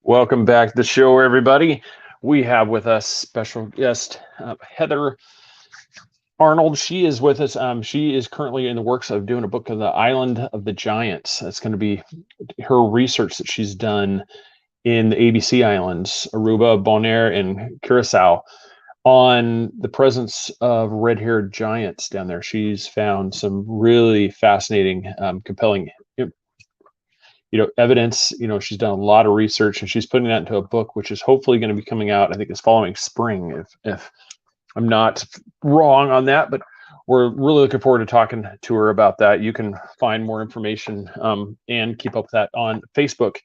Welcome back to the show, everybody. We have with us special guest Heather Arnold. She is with us. She is currently in the works of doing a book of the Island of the Giants. That's going to be her research that she's done in the ABC Islands, Aruba, Bonaire, and Curacao, on the presence of red-haired giants down there. She's found some really fascinating, compelling evidence. She's done a lot of research, and she's putting that into a book, which is hopefully going to be coming out, I think, this following spring, if I'm not wrong on that. But we're really looking forward to talking to her about that. You can find more information and keep up with that on Facebook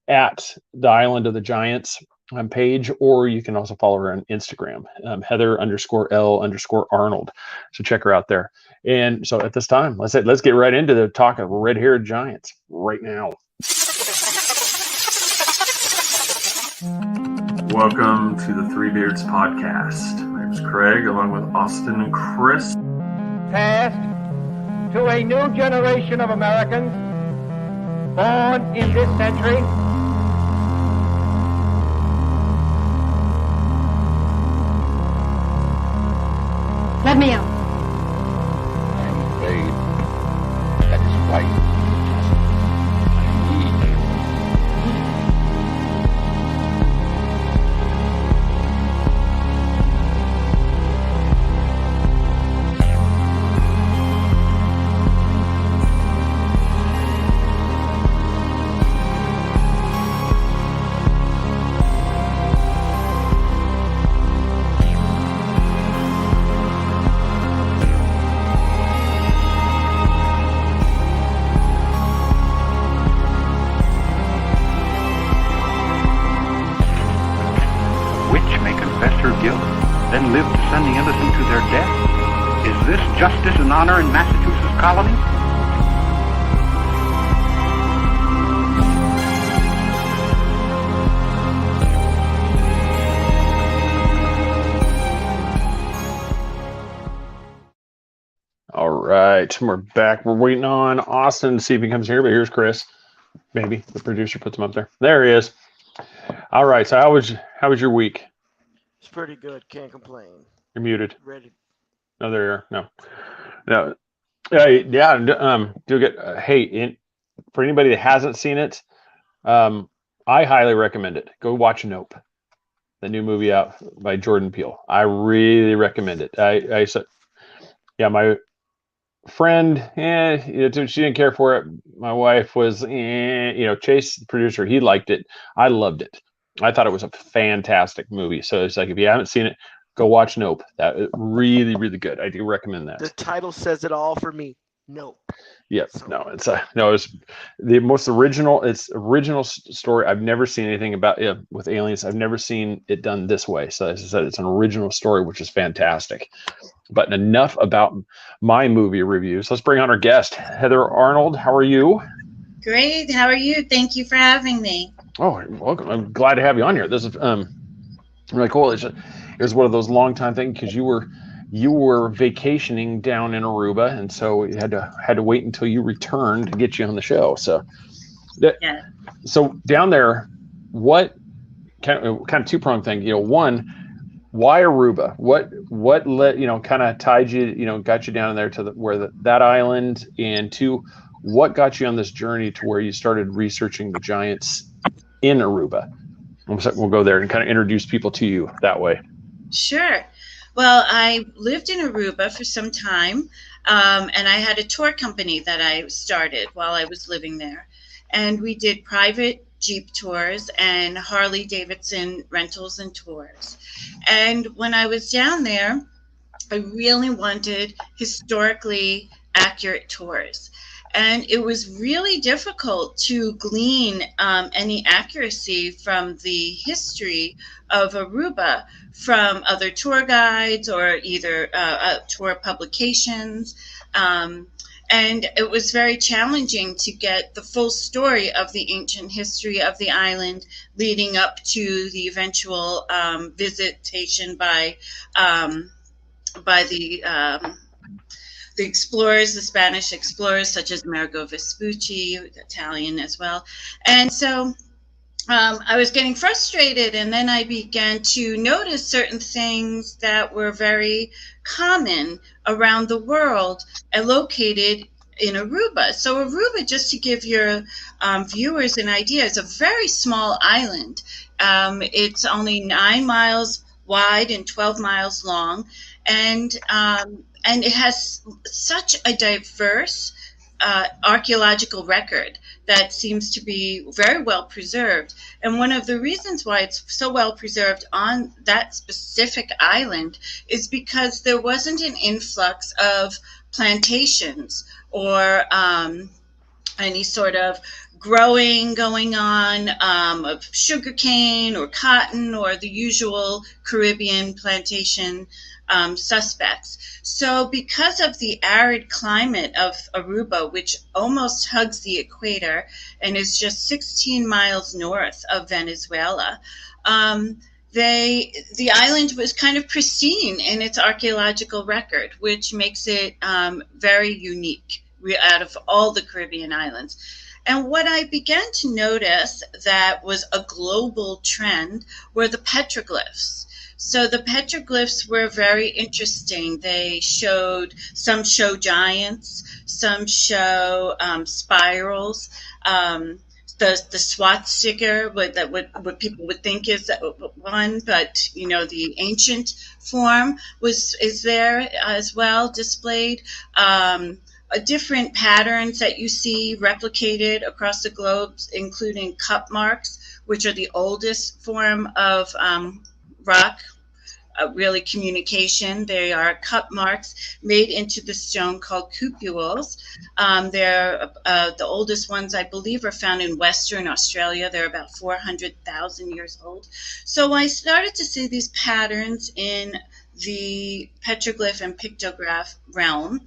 at the Island of the Giants page, or you can also follow her on Instagram, Heather_L_Arnold. So check her out there. And so at this time, let's get right into the talk of red-haired giants right now. Welcome to the Three Beards podcast. My name's Craig, along with Austin and Chris. Passed to a new generation of Americans born in this century. Let me out. I'm afraid that is right. Then live to send the innocent to their death? Is this justice and honor in Massachusetts colony? All right, we're back. We're waiting on Austin to see if he comes here, but here's Chris. Maybe the producer puts him up there. There he is. All right, so how was your week? It's pretty good. Can't complain. You're muted. Ready. No, there you are. No. Do get. Hey, for anybody that hasn't seen it, I highly recommend it. Go watch Nope, the new movie out by Jordan Peele. I really recommend it. I said, yeah, my friend, she didn't care for it. My wife was, Chase, the producer, he liked it. I loved it. I thought it was a fantastic movie. So it's like, if you haven't seen it, go watch Nope. That is really, really good. I do recommend that. The title says it all for me. Nope. Yep. It's the most original. It's original story. I've never seen anything about it with aliens. I've never seen it done this way. So as I said, it's an original story, which is fantastic. But enough about my movie reviews. Let's bring on our guest, Heather Arnold. How are you? Great. How are you? Thank you for having me. Oh, you're welcome. I'm glad to have you on here. This is really cool. It was one of those long time things because you were vacationing down in Aruba, and so we had to wait until you returned to get you on the show. So, So down there, what kind of two-pronged thing? One, why Aruba? What let kind of tied you, got you down there to that island, and two, what got you on this journey to where you started researching the giants in Aruba? We'll go there and kind of introduce people to you that way. Sure. Well, I lived in Aruba for some time, and I had a tour company that I started while I was living there. And we did private Jeep tours and Harley Davidson rentals and tours. And when I was down there, I really wanted historically accurate tours. And it was really difficult to glean any accuracy from the history of Aruba from other tour guides or either tour publications. And it was very challenging to get the full story of the ancient history of the island leading up to the eventual visitation by the explorers, the Spanish explorers, such as Amerigo Vespucci, Italian as well. And so I was getting frustrated, and then I began to notice certain things that were very common around the world and located in Aruba. So Aruba, just to give your viewers an idea, is a very small island. It's only 9 miles wide and 12 miles long, and it has such a diverse archaeological record that seems to be very well preserved. And one of the reasons why it's so well preserved on that specific island is because there wasn't an influx of plantations or any sort of growing going on of sugarcane or cotton or the usual Caribbean plantation suspects. So because of the arid climate of Aruba, which almost hugs the equator and is just 16 miles north of Venezuela, the island was kind of pristine in its archaeological record, which makes it very unique out of all the Caribbean islands. And what I began to notice that was a global trend were the petroglyphs. So the petroglyphs were very interesting. Some show giants, some show spirals. The swastika, what people would think is one, but the ancient form is there as well displayed. Different patterns that you see replicated across the globe, including cup marks, which are the oldest form of rock, really communication. They are cup marks made into the stone called cupules. They're the oldest ones, I believe, are found in Western Australia. They're about 400,000 years old. So I started to see these patterns in the petroglyph and pictograph realm.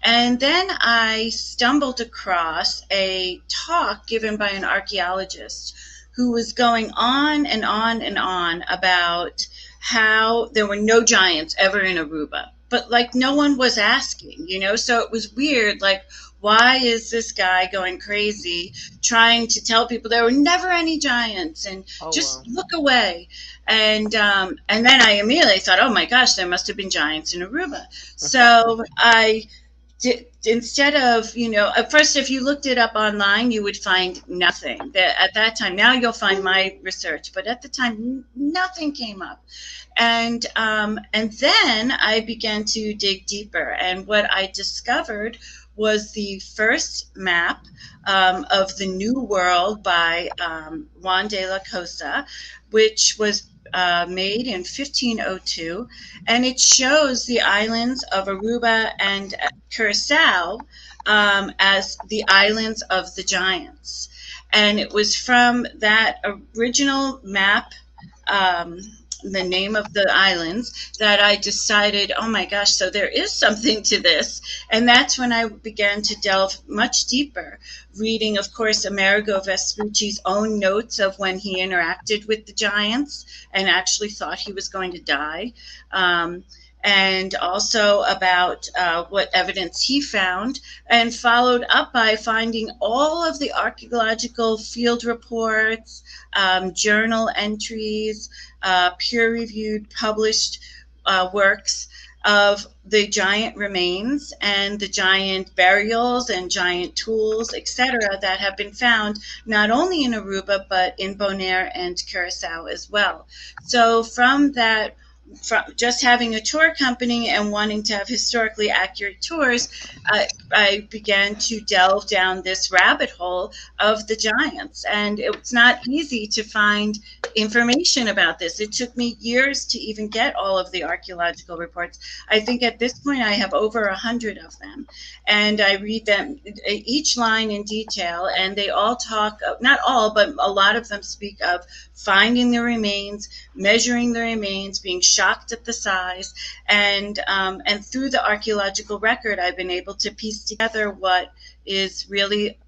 And then I stumbled across a talk given by an archaeologist who was going on and on and on about how there were no giants ever in Aruba. But no one was asking, so it was weird. Why is this guy going crazy trying to tell people there were never any giants and look away? And then I immediately thought, oh my gosh, there must have been giants in Aruba. So I did, instead of, at first, if you looked it up online, you would find nothing. At that time, now you'll find my research, but at the time, nothing came up. And then I began to dig deeper. And what I discovered was the first map of the New World by Juan de la Cosa, which was made in 1502, and it shows the islands of Aruba and Curacao as the islands of the giants. And it was from that original map, the name of the islands, that I decided, oh my gosh, so there is something to this. And that's when I began to delve much deeper, reading, of course, Amerigo Vespucci's own notes of when he interacted with the giants and actually thought he was going to die. And also about what evidence he found, and followed up by finding all of the archaeological field reports, journal entries, peer-reviewed, published works of the giant remains and the giant burials and giant tools, etc., that have been found not only in Aruba, but in Bonaire and Curacao as well. So from that, from just having a tour company and wanting to have historically accurate tours, I began to delve down this rabbit hole of the giants. And it's not easy to find information about this. It took me years to even get all of the archaeological reports. I think at this point I have over 100 of them. And I read them, each line in detail, and they all talk, not all, but a lot of them speak of finding the remains, measuring the remains, being shocked at the size, and through the archaeological record, I've been able to piece together what is really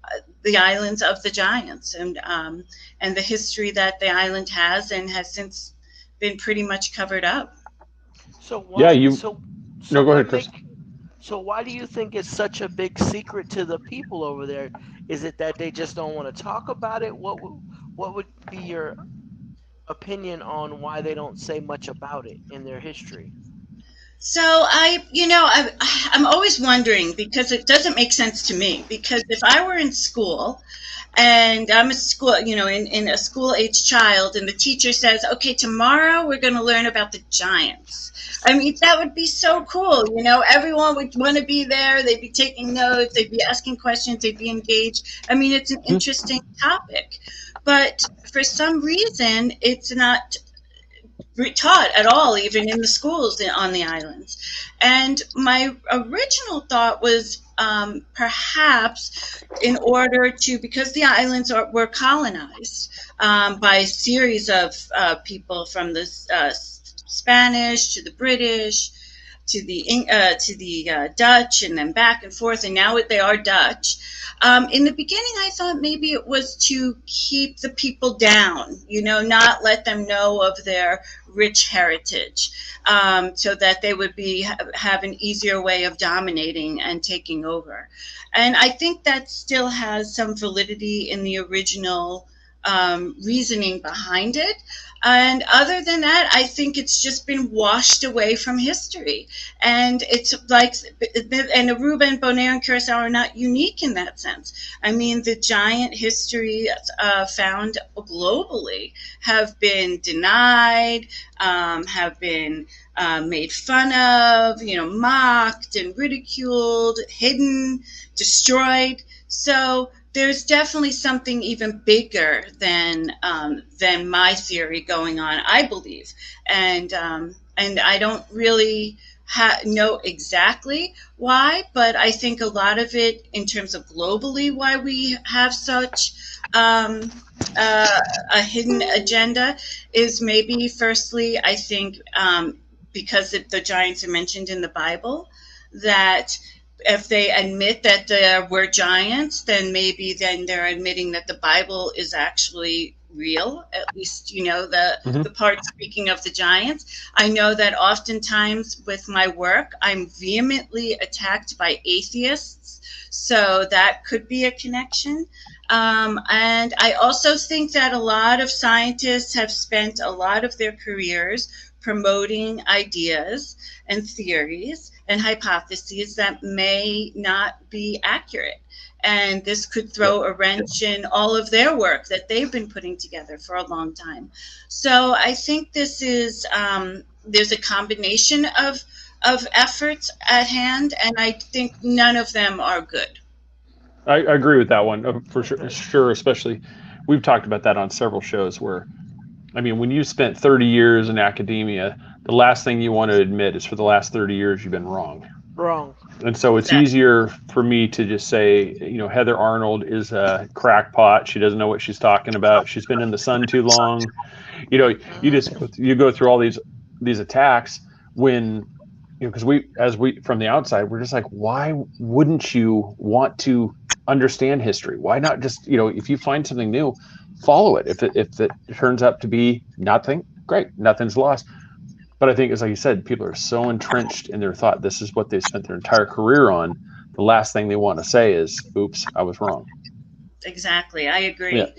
the islands of the giants, and the history that the island has, and has since been pretty much covered up. So why, Yeah, no, go ahead, Chris. So why do you think it's such a big secret to the people over there? Is it that they just don't want to talk about it? what would be your opinion on why they don't say much about it in their history? So I'm always wondering, because it doesn't make sense to me. Because if I were in school and I'm a school, in a school age child, and the teacher says, okay, tomorrow we're going to learn about the giants. I mean, that would be so cool. Everyone would want to be there. They'd be taking notes. They'd be asking questions. They'd be engaged. I mean, it's an interesting topic. But for some reason, it's not taught at all, even in the schools on the islands. And my original thought was perhaps in order to, because the islands were colonized by a series of people from the Spanish to the British to the Dutch, and then back and forth, and now they are Dutch. In the beginning, I thought maybe it was to keep the people down, not let them know of their rich heritage, so that they would have an easier way of dominating and taking over. And I think that still has some validity in the original reasoning behind it. And other than that, I think it's just been washed away from history. And it's like, and Aruba and Bonaire and Curacao are not unique in that sense. I mean, the giant history found globally have been denied, have been made fun of, mocked and ridiculed, hidden, destroyed. So there's definitely something even bigger than my theory going on, I believe, and I don't really know exactly why, but I think a lot of it, in terms of globally, why we have such a hidden agenda, is maybe, firstly, I think because the giants are mentioned in the Bible, that if they admit that there were giants, then they're admitting that the Bible is actually real, at least, the part speaking of the giants. I know that oftentimes with my work, I'm vehemently attacked by atheists, so that could be a connection. And I also think that a lot of scientists have spent a lot of their careers promoting ideas and theories and hypotheses that may not be accurate. And this could throw a wrench in all of their work that they've been putting together for a long time. So I think this is, there's a combination of efforts at hand, and I think none of them are good. I agree with that one for sure. Especially, we've talked about that on several shows where, I mean, when you spent 30 years in academia, the last thing you want to admit is for the last 30 years you've been wrong. And so it's easier for me to just say, Heather Arnold is a crackpot. She doesn't know what she's talking about. She's been in the sun too long. You go through all these attacks when, because we from the outside, we're just like, why wouldn't you want to understand history? Why not just, if you find something new, follow it. If it turns out to be nothing, great, nothing's lost. But I think, as like you said, people are so entrenched in their thought, this is what they spent their entire career on. The last thing they want to say is, oops, I was wrong. Exactly. I agree. Yeah.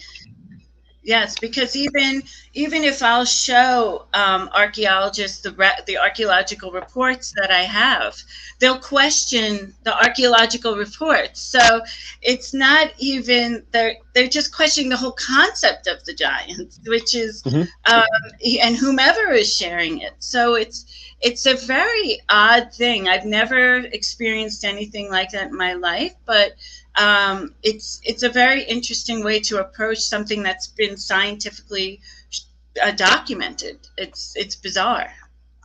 Yes, because even if I'll show archaeologists the archaeological reports that I have, they'll question the archaeological reports. So it's not even, they're just questioning the whole concept of the giants, which is, and whomever is sharing it. So it's a very odd thing. I've never experienced anything like that in my life, but it's a very interesting way to approach something that's been scientifically documented. It's bizarre.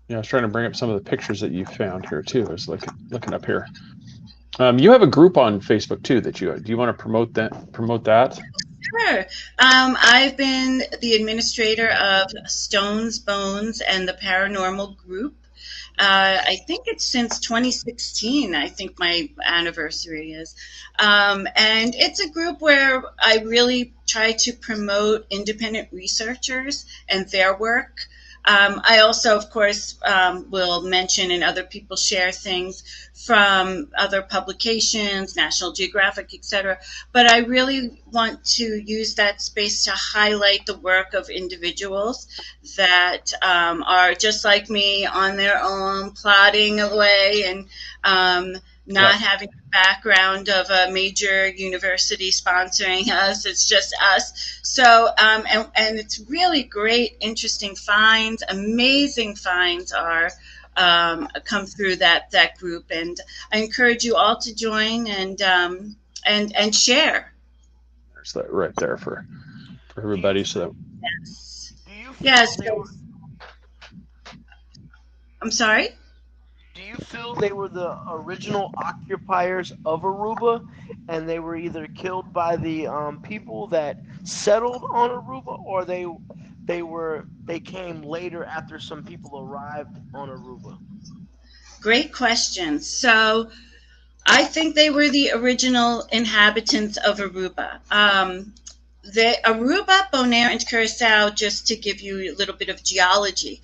Yeah, I was trying to bring up some of the pictures that you found here too. I was looking up here. You have a group on Facebook too do you want to promote that? Sure. I've been the administrator of Stones, Bones, and the Paranormal group. I think it's since 2016, I think my anniversary is. And it's a group where I really try to promote independent researchers and their work. I also, of course, will mention and other people share things from other publications, National Geographic, etc. But I really want to use that space to highlight the work of individuals that are just like me on their own, plodding away and not having the background of a major university sponsoring us. It's just us. So, and it's really great, interesting finds, amazing finds are come through that group, and I encourage you all to join and share. There's that right there for everybody. So yes. I'm sorry. Do you feel they were the original occupiers of Aruba, and they were either killed by the people that settled on Aruba, or they came later after some people arrived on Aruba? Great question. So I think they were the original inhabitants of Aruba. The Aruba, Bonaire, and Curacao, just to give you a little bit of geology,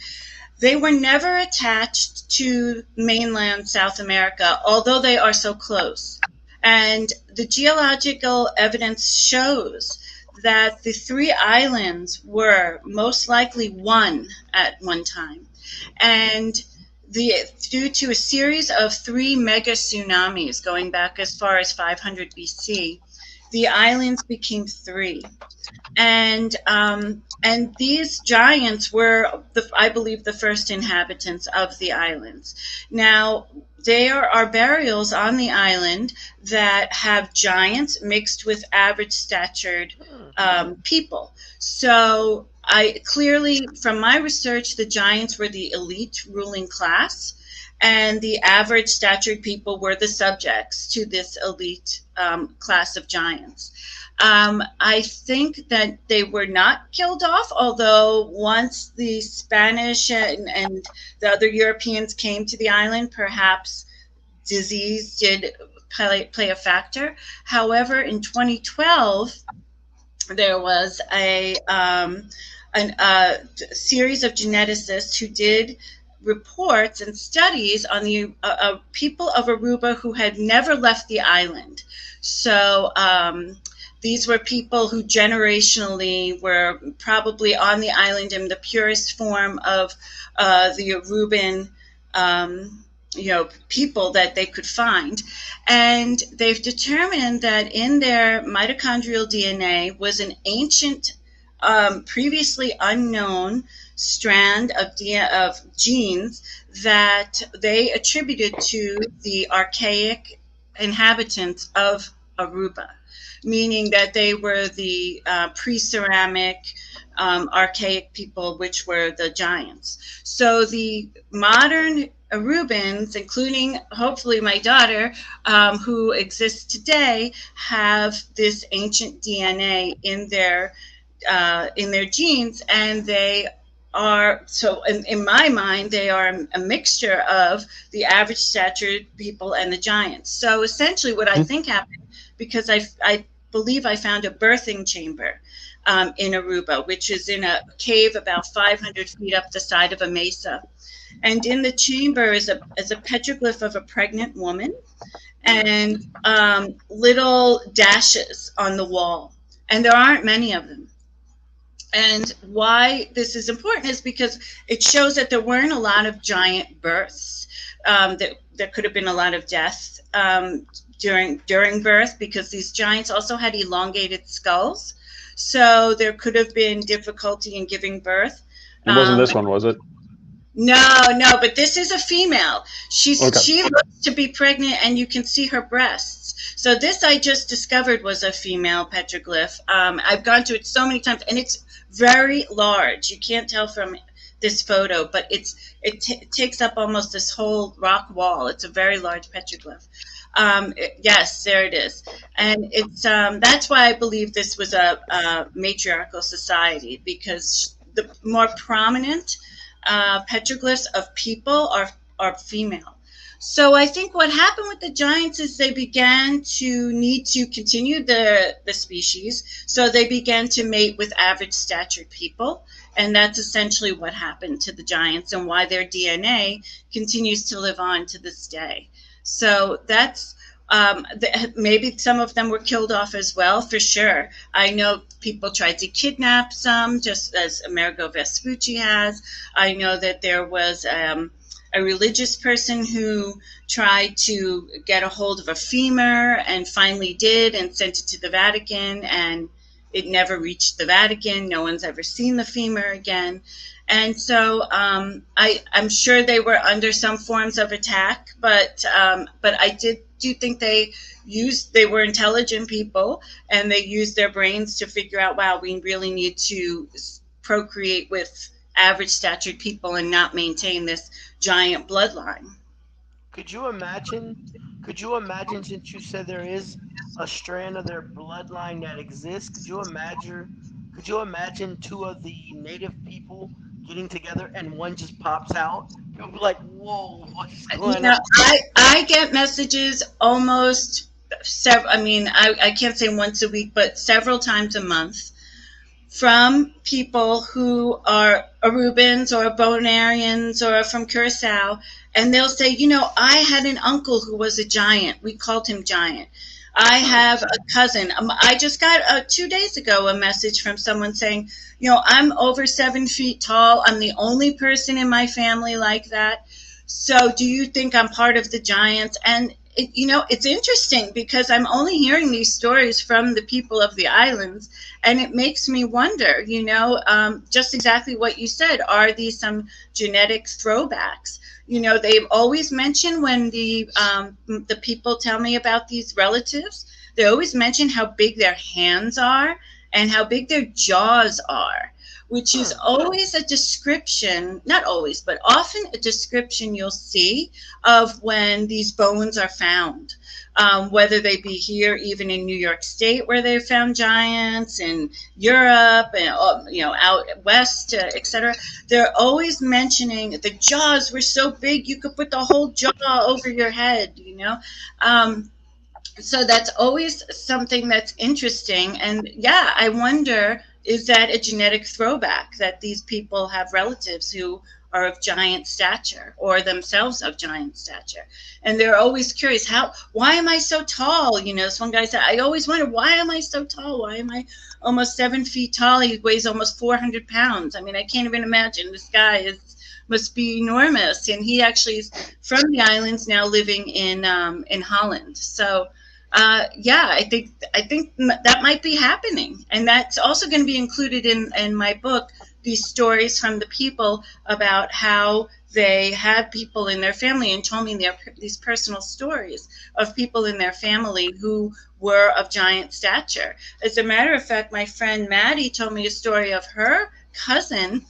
they were never attached to mainland South America, although they are so close. And the geological evidence shows that the three islands were most likely one at one time. And due to a series of 3 mega tsunamis going back as far as 500 BC, the islands became 3. And these giants were, I believe, the first inhabitants of the islands. Now, there are burials on the island that have giants mixed with average statured people. So I clearly, from my research, the giants were the elite ruling class, and the average statured people were the subjects to this elite class of giants. I think that they were not killed off, although once the Spanish and the other Europeans came to the island, perhaps disease did play a factor. However, in 2012, there was a series of geneticists who did reports and studies on the people of Aruba who had never left the island. So these were people who generationally were probably on the island in the purest form of the Aruban people that they could find. And they've determined that in their mitochondrial DNA was an ancient, previously unknown strand of genes that they attributed to the archaic inhabitants of Aruba, meaning that they were the pre-ceramic archaic people, which were the giants. So the modern Arubans, including hopefully my daughter, who exists today, have this ancient DNA in their genes, and they are, so in my mind, they are a mixture of the average statured people and the giants. So essentially what I think happened, because I believe I found a birthing chamber in Aruba, which is in a cave about 500 feet up the side of a mesa. And in the chamber is a petroglyph of a pregnant woman and little dashes on the wall. And there aren't many of them. And why this is important is because it shows that there weren't a lot of giant births. There could have been a lot of death during birth, because these giants also had elongated skulls. So there could have been difficulty in giving birth. It wasn't this one, was it? No, but this is a female. She looks to be pregnant, and you can see her breasts. So this I just discovered was a female petroglyph. I've gone to it so many times, and it's very large. You can't tell from this photo, but it takes up almost this whole rock wall. It's a very large petroglyph. Yes, there it is. And it's that's why I believe this was a matriarchal society, because the more prominent petroglyphs of people are female. So I think what happened with the giants is they began to need to continue the species. So they began to mate with average statured people. And that's essentially what happened to the giants and why their DNA continues to live on to this day. So that's maybe some of them were killed off as well, for sure. I know people tried to kidnap some, just as Amerigo Vespucci has. I know that there was a religious person who tried to get a hold of a femur and finally did and sent it to the Vatican, and it never reached the Vatican. No one's ever seen the femur again. And so I'm sure they were under some forms of attack, but I do think they were intelligent people, and they used their brains to figure out, wow, we really need to procreate with average statured people and not maintain this giant bloodline. Could you imagine, since you said there is a strand of their bloodline that exists, could you imagine two of the native people getting together and one just pops out? You'll be like, whoa, what's going on? I get messages almost I can't say once a week, but several times a month from people who are Arubans or Bonarians or from Curacao, and they'll say, I had an uncle who was a giant. We called him Giant. I have a cousin. I just got 2 days ago a message from someone saying, I'm over 7 feet tall. I'm the only person in my family like that. So do you think I'm part of the giants? And it's interesting because I'm only hearing these stories from the people of the islands, and it makes me wonder, just exactly what you said. Are these some genetic throwbacks? They've always mentioned when the people tell me about these relatives, they always mention how big their hands are and how big their jaws are, which is always a description, not always, but often a description you'll see of when these bones are found, whether they be here, even in New York State, where they found giants, in Europe, and out west, etc. They're always mentioning the jaws were so big you could put the whole jaw over your head, So that's always something that's interesting. And yeah, I wonder, is that a genetic throwback that these people have relatives who are of giant stature or themselves of giant stature? And they're always curious, why am I so tall? This one guy said, I always wonder, why am I so tall? Why am I almost 7 feet tall? He weighs almost 400 pounds. I can't even imagine. This guy must be enormous. And he actually is from the islands, now living in Holland. So I think that might be happening, and that's also going to be included in my book. These stories from the people about how they had people in their family, and told me these personal stories of people in their family who were of giant stature. As a matter of fact, my friend Maddie told me a story of her cousin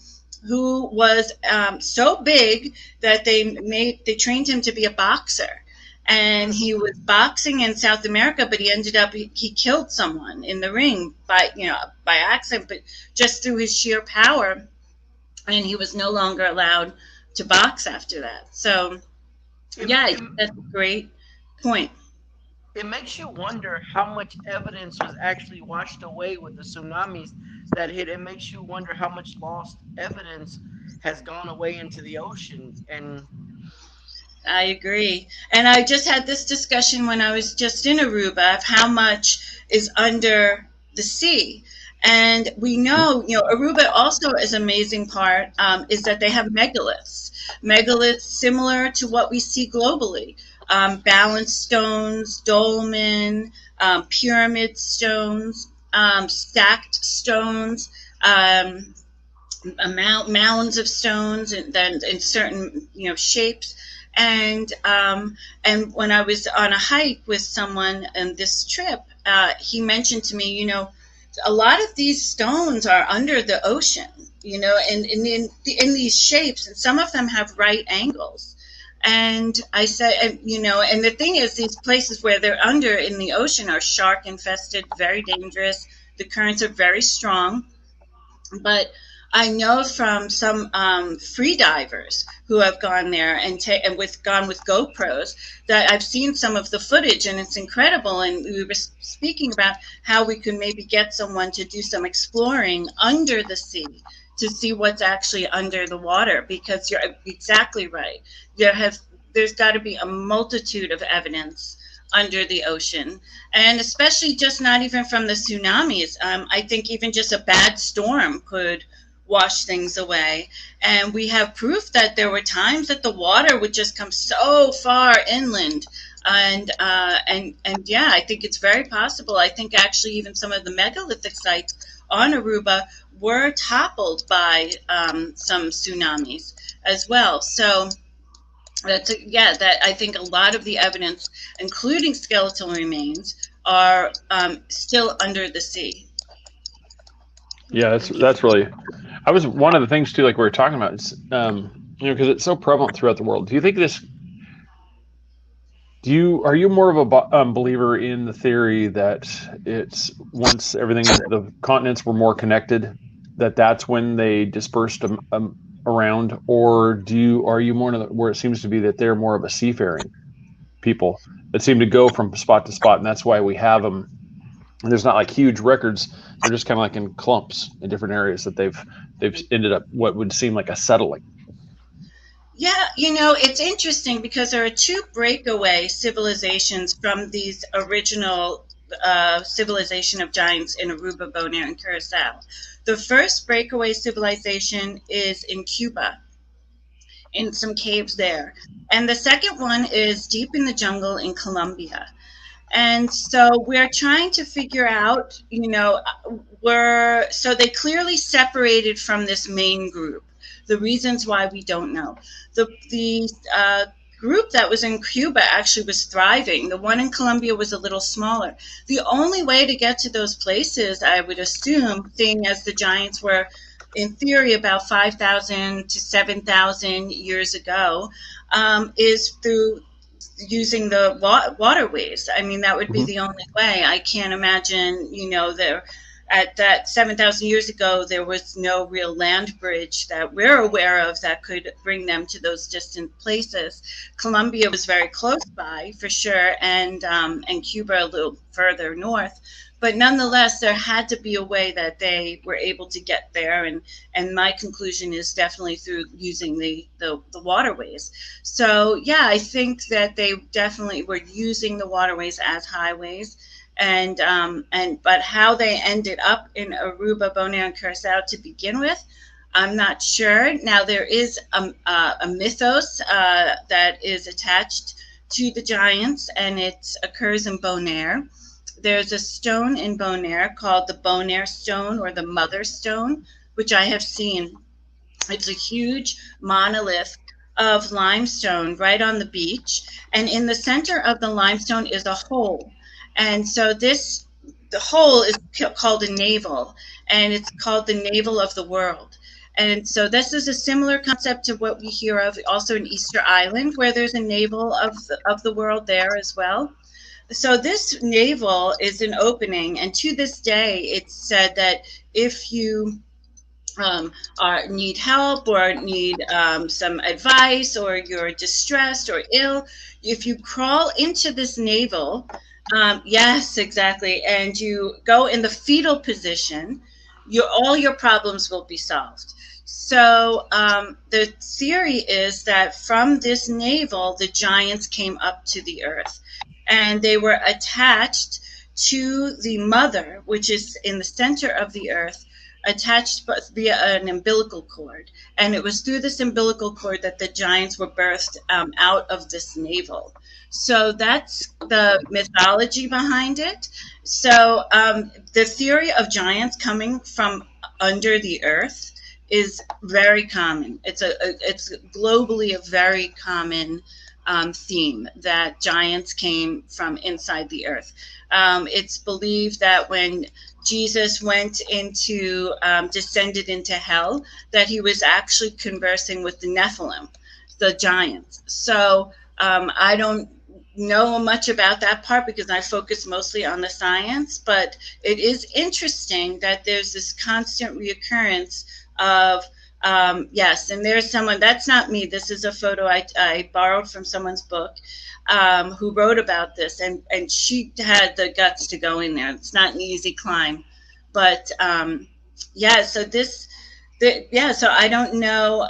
who was so big that they trained him to be a boxer. And he was boxing in South America, but he killed someone in the ring by accident, but just through his sheer power. And he was no longer allowed to box after that. So, I think that's a great point. It makes you wonder how much evidence was actually washed away with the tsunamis that hit. It makes you wonder how much lost evidence has gone away into the ocean. And I agree. And I just had this discussion when I was just in Aruba of how much is under the sea. And we know, Aruba also is an amazing part is that they have megaliths. Megaliths similar to what we see globally. Balance stones, dolmen, pyramid stones, stacked stones, mounds of stones and then in certain shapes. And when I was on a hike with someone on this trip, he mentioned to me, a lot of these stones are under the ocean, and in these shapes, and some of them have right angles. And I said, and the thing is, these places where they're under in the ocean are shark infested, very dangerous. The currents are very strong. But I know from some free divers who have gone there and gone with GoPros, that I've seen some of the footage, and it's incredible. And we were speaking about how we could maybe get someone to do some exploring under the sea to see what's actually under the water, because you're exactly right. There's got to be a multitude of evidence under the ocean, and especially just not even from the tsunamis. I think even just a bad storm could wash things away. And we have proof that there were times that the water would just come so far inland. And yeah, I think it's very possible. I think actually even some of the megalithic sites on Aruba were toppled by some tsunamis as well. So that I think a lot of the evidence, including skeletal remains, are still under the sea. Yeah, that's really. I was one of the things too, like we were talking about, is, because it's so prevalent throughout the world. Do you think this? Are you more of a believer in the theory that it's once everything, the continents were more connected, that's when they dispersed around, or are you more where it seems to be that they're more of a seafaring people that seem to go from spot to spot, and that's why we have them. And there's not like huge records; they're just kind of like in clumps in different areas that they've ended up what would seem like a settling. Yeah, it's interesting because there are two breakaway civilizations from these original civilization of giants in Aruba, Bonaire, and Curacao. The first breakaway civilization is in Cuba, in some caves there. And the second one is deep in the jungle in Colombia. And so we're trying to figure out, so they clearly separated from this main group. The reasons why we don't know. The group that was in Cuba actually was thriving. The one in Colombia was a little smaller. The only way to get to those places, I would assume, seeing as the giants were, in theory, about 5,000 to 7,000 years ago, is through using the waterways. I mean, that would be the only way. I can't imagine, at that 7,000 years ago, there was no real land bridge that we're aware of that could bring them to those distant places. Colombia was very close by, for sure, and Cuba a little further north. But nonetheless, there had to be a way that they were able to get there, and my conclusion is definitely through using the waterways. So yeah, I think that they definitely were using the waterways as highways. But how they ended up in Aruba, Bonaire, and Curacao to begin with, I'm not sure. Now, there is a mythos that is attached to the giants, and it occurs in Bonaire. There's a stone in Bonaire called the Bonaire Stone, or the Mother Stone, which I have seen. It's a huge monolith of limestone right on the beach, and in the center of the limestone is a hole. And so the hole is called a navel, and it's called the navel of the world. And so this is a similar concept to what we hear of also in Easter Island, where there's a navel of the world there as well. So this navel is an opening, and to this day, it's said that if you need help or need some advice, or you're distressed or ill, if you crawl into this navel, yes, exactly, and you go in the fetal position, all your problems will be solved. So the theory is that from this navel, the giants came up to the earth, and they were attached to the mother, which is in the center of the earth, attached via an umbilical cord. And it was through this umbilical cord that the giants were birthed out of this navel. So that's the mythology behind it. So the theory of giants coming from under the earth is very common. It's globally a very common theme, that giants came from inside the earth. It's believed that when Jesus went descended into hell, that he was actually conversing with the Nephilim, the giants. So I don't know much about that part because I focus mostly on the science, but it is interesting that there's this constant reoccurrence of yes, and there's someone, that's not me, this is a photo I borrowed from someone's book, who wrote about this, and she had the guts to go in there. It's not an easy climb, but yeah, so so I don't know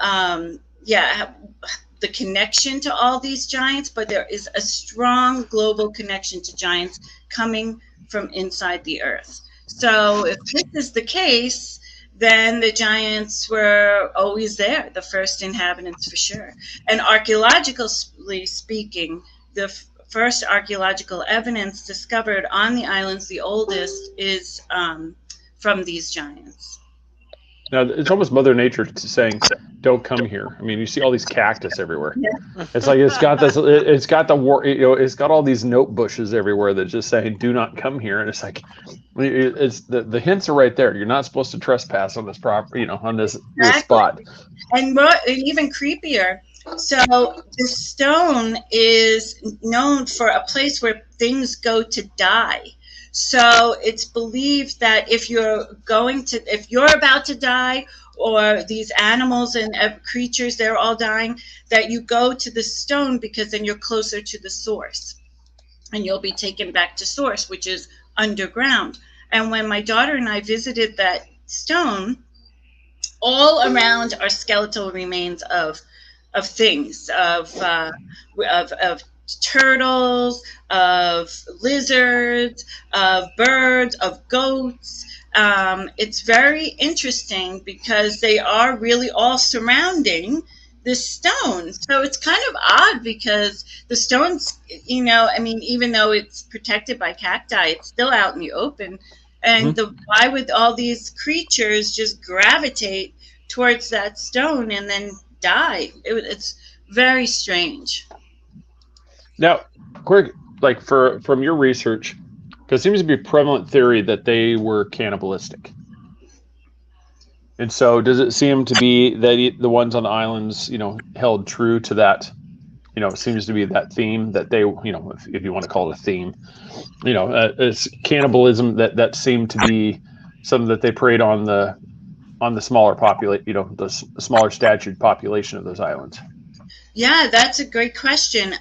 the connection to all these giants, but there is a strong global connection to giants coming from inside the earth. So if this is the case, then the giants were always there, the first inhabitants for sure. And archaeologically speaking, the first archaeological evidence discovered on the islands, the oldest, is from these giants. Now, it's almost Mother Nature saying, "Don't come here." I mean, you see all these cactus everywhere. Yeah. It's like it's got all these note bushes everywhere that just say, "Do not come here." And it's like, it's the hints are right there. You're not supposed to trespass on this property, on this spot. And even creepier. So the stone is known for a place where things go to die. So it's believed that if you're about to die, or these animals and creatures, they're all dying, that you go to the stone, because then you're closer to the source and you'll be taken back to source, which is underground. And when my daughter and I visited that stone, all around are skeletal remains of things, of turtles, of lizards, of birds, of goats. It's very interesting because they are really all surrounding this stone. So it's kind of odd because the stone's, even though it's protected by cacti, it's still out in the open. And why would all these creatures just gravitate towards that stone and then die? It's very strange. Now, quick, from your research, because it seems to be a prevalent theory that they were cannibalistic. And so does it seem to be that the ones on the islands, held true to that? It seems to be that theme that they, if you want to call it a theme, it's cannibalism that seemed to be something that they preyed on the smaller the smaller statured population of those islands. Yeah, that's a great question.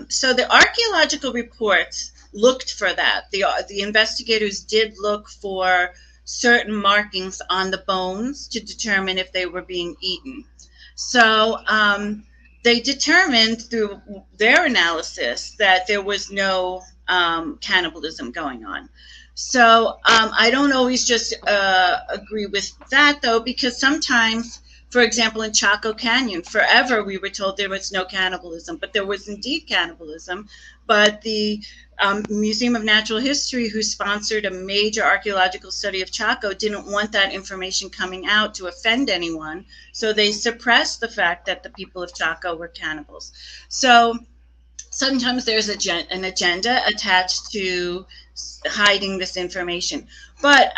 So the archaeological reports looked for that. The investigators did look for certain markings on the bones to determine if they were being eaten. So they determined through their analysis that there was no cannibalism going on. So I don't always just agree with that, though, because sometimes, for example, in Chaco Canyon, forever we were told there was no cannibalism, but there was indeed cannibalism. But the Museum of Natural History, who sponsored a major archaeological study of Chaco, didn't want that information coming out to offend anyone. So they suppressed the fact that the people of Chaco were cannibals. So sometimes there's an agenda attached to hiding this information. But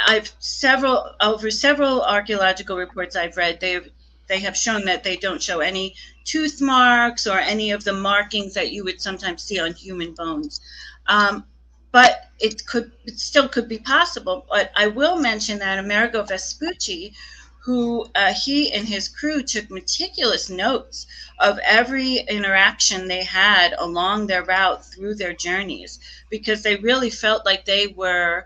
over several archaeological reports I've read, they have shown that they don't show any tooth marks or any of the markings that you would sometimes see on human bones. But it still could be possible. But I will mention that Amerigo Vespucci, who he and his crew took meticulous notes of every interaction they had along their route through their journeys, because they really felt like they were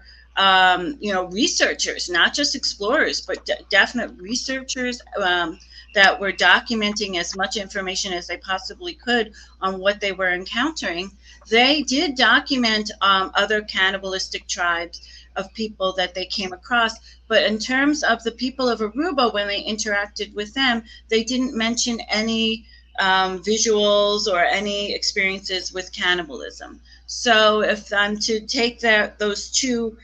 researchers, not just explorers, but definite researchers that were documenting as much information as they possibly could on what they were encountering. They did document other cannibalistic tribes of people that they came across, but in terms of the people of Aruba, when they interacted with them, they didn't mention any visuals or any experiences with cannibalism. So if I'm to take those two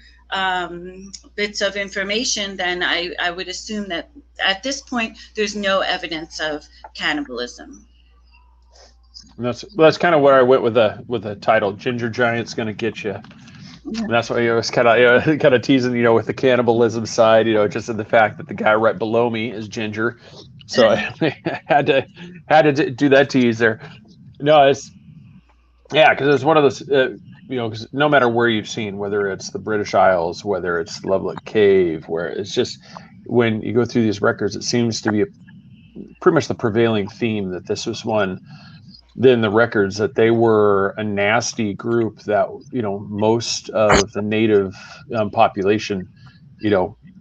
bits of information, then I would assume that at this point there's no evidence of cannibalism. And that's kind of where I went with the title, "Ginger Giant's Gonna Get You." And that's why I was kind of teasing, with the cannibalism side, just in the fact that the guy right below me is ginger, so I had to do that tease there. No, because it's one of those, because no matter where you've seen, whether it's the British Isles, whether it's Lovelock Cave, where it's just, when you go through these records, it seems to be pretty much the prevailing theme that this was one. Then the records that they were a nasty group that, most of the native population,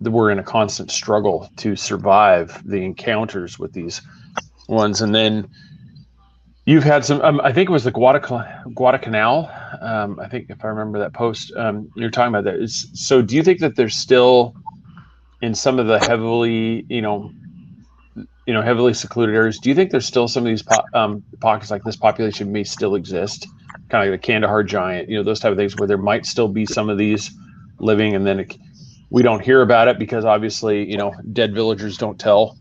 were in a constant struggle to survive the encounters with these ones. And then you've had some, I think it was the Guadalcanal. I think if I remember that post, you're talking about that. So do you think that there's still in some of the heavily, heavily secluded areas, do you think there's still some of these pockets like this population may still exist, kind of like the Kandahar giant, those type of things where there might still be some of these living, and then we don't hear about it because obviously, dead villagers don't tell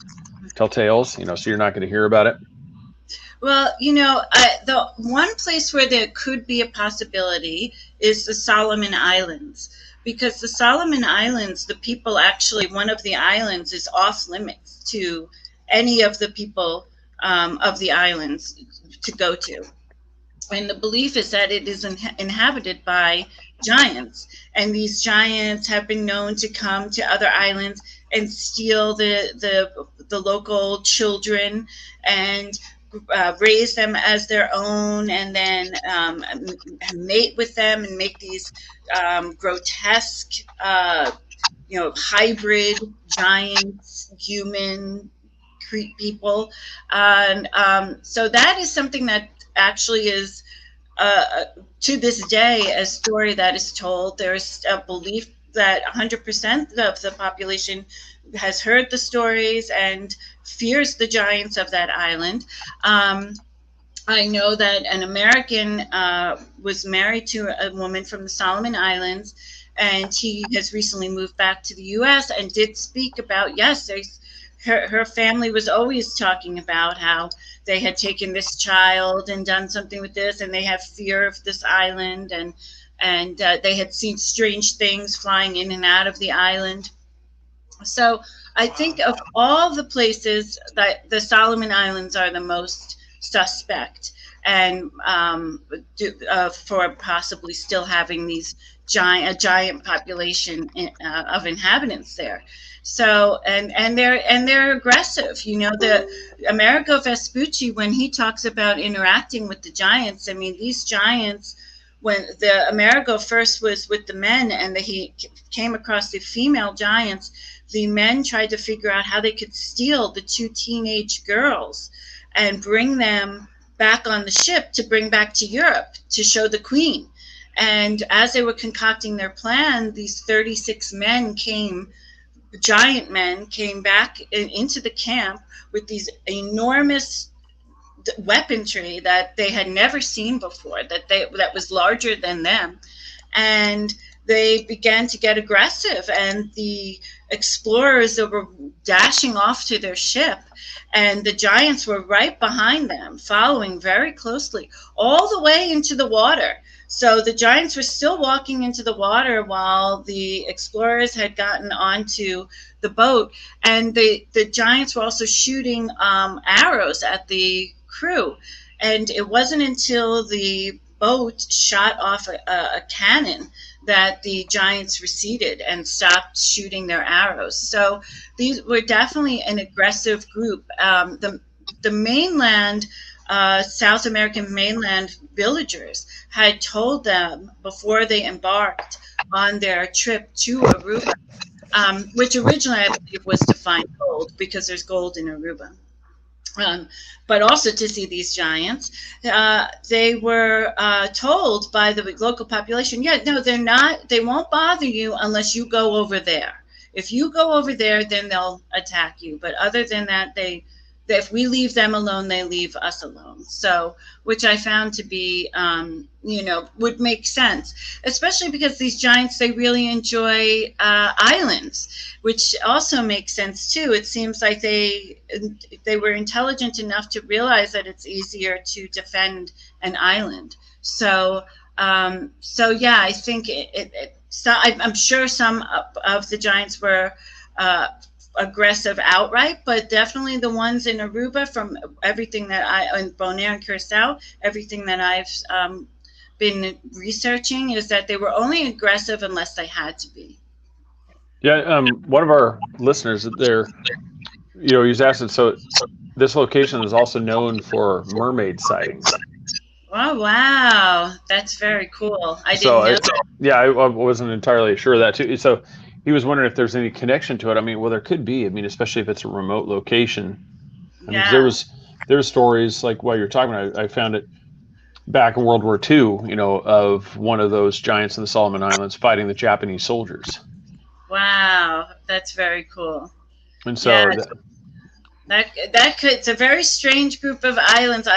tales, so you're not going to hear about it? Well, the one place where there could be a possibility is the Solomon Islands, because the Solomon Islands, the people actually, one of the islands is off limits to any of the people of the islands to go to. And the belief is that it is inhabited by giants. And these giants have been known to come to other islands and steal the local children and raise them as their own, and then mate with them and make these grotesque, hybrid giants, human people. And so that is something that actually is, to this day, a story that is told. There's a belief that 100% of the population has heard the stories and fears the giants of that island. I know that an American was married to a woman from the Solomon Islands, and he has recently moved back to the U.S. and did speak about, yes, her family was always talking about how they had taken this child and done something with this, and they have fear of this island, and they had seen strange things flying in and out of the island. So I think of all the places, that the Solomon Islands are the most suspect, and for possibly still having these giant population of inhabitants there. So and they're aggressive. The Amerigo Vespucci, when he talks about interacting with the giants, I mean, these giants, when the Amerigo first was with the men and he came across the female giants, the men tried to figure out how they could steal the two teenage girls and bring them back on the ship to bring back to Europe to show the queen. And as they were concocting their plan, these 36 men giant men came back into the camp with these enormous weaponry that they had never seen before, that was larger than them. And they began to get aggressive, and the explorers were dashing off to their ship, and the giants were right behind them, following very closely all the way into the water. So the giants were still walking into the water while the explorers had gotten onto the boat, and the giants were also shooting arrows at the crew. And it wasn't until the boat shot off a cannon that the giants receded and stopped shooting their arrows. So these were definitely an aggressive group. The mainland, South American mainland villagers had told them before they embarked on their trip to Aruba, which originally I believe was to find gold, because there's gold in Aruba. But also to see these giants. They were told by the local population, they won't bother you unless you go over there. If you go over there, then they'll attack you. But other than that, if we leave them alone, they leave us alone. So, which I found to be, would make sense, especially because these giants, they really enjoy islands, which also makes sense too. It seems like they were intelligent enough to realize that it's easier to defend an island. So, yeah, I think I'm sure some of the giants were aggressive outright, but definitely the ones in Aruba, from everything that in Bonaire and Curacao, everything that I've been researching, is that they were only aggressive unless they had to be. Yeah, one of our listeners there, he's asking, so this location is also known for mermaid sightings. Oh, wow. That's very cool. I didn't So, know that. yeah, I wasn't entirely sure of that too. So he was wondering if there's any connection to it. I mean, well, there could be. I mean, especially if it's a remote location. I mean, 'cause Yeah. there was stories like while you're talking, I found it back in World War II, of one of those giants in the Solomon Islands fighting the Japanese soldiers. Wow. That's very cool. And so Yeah. That could, it's a very strange group of islands.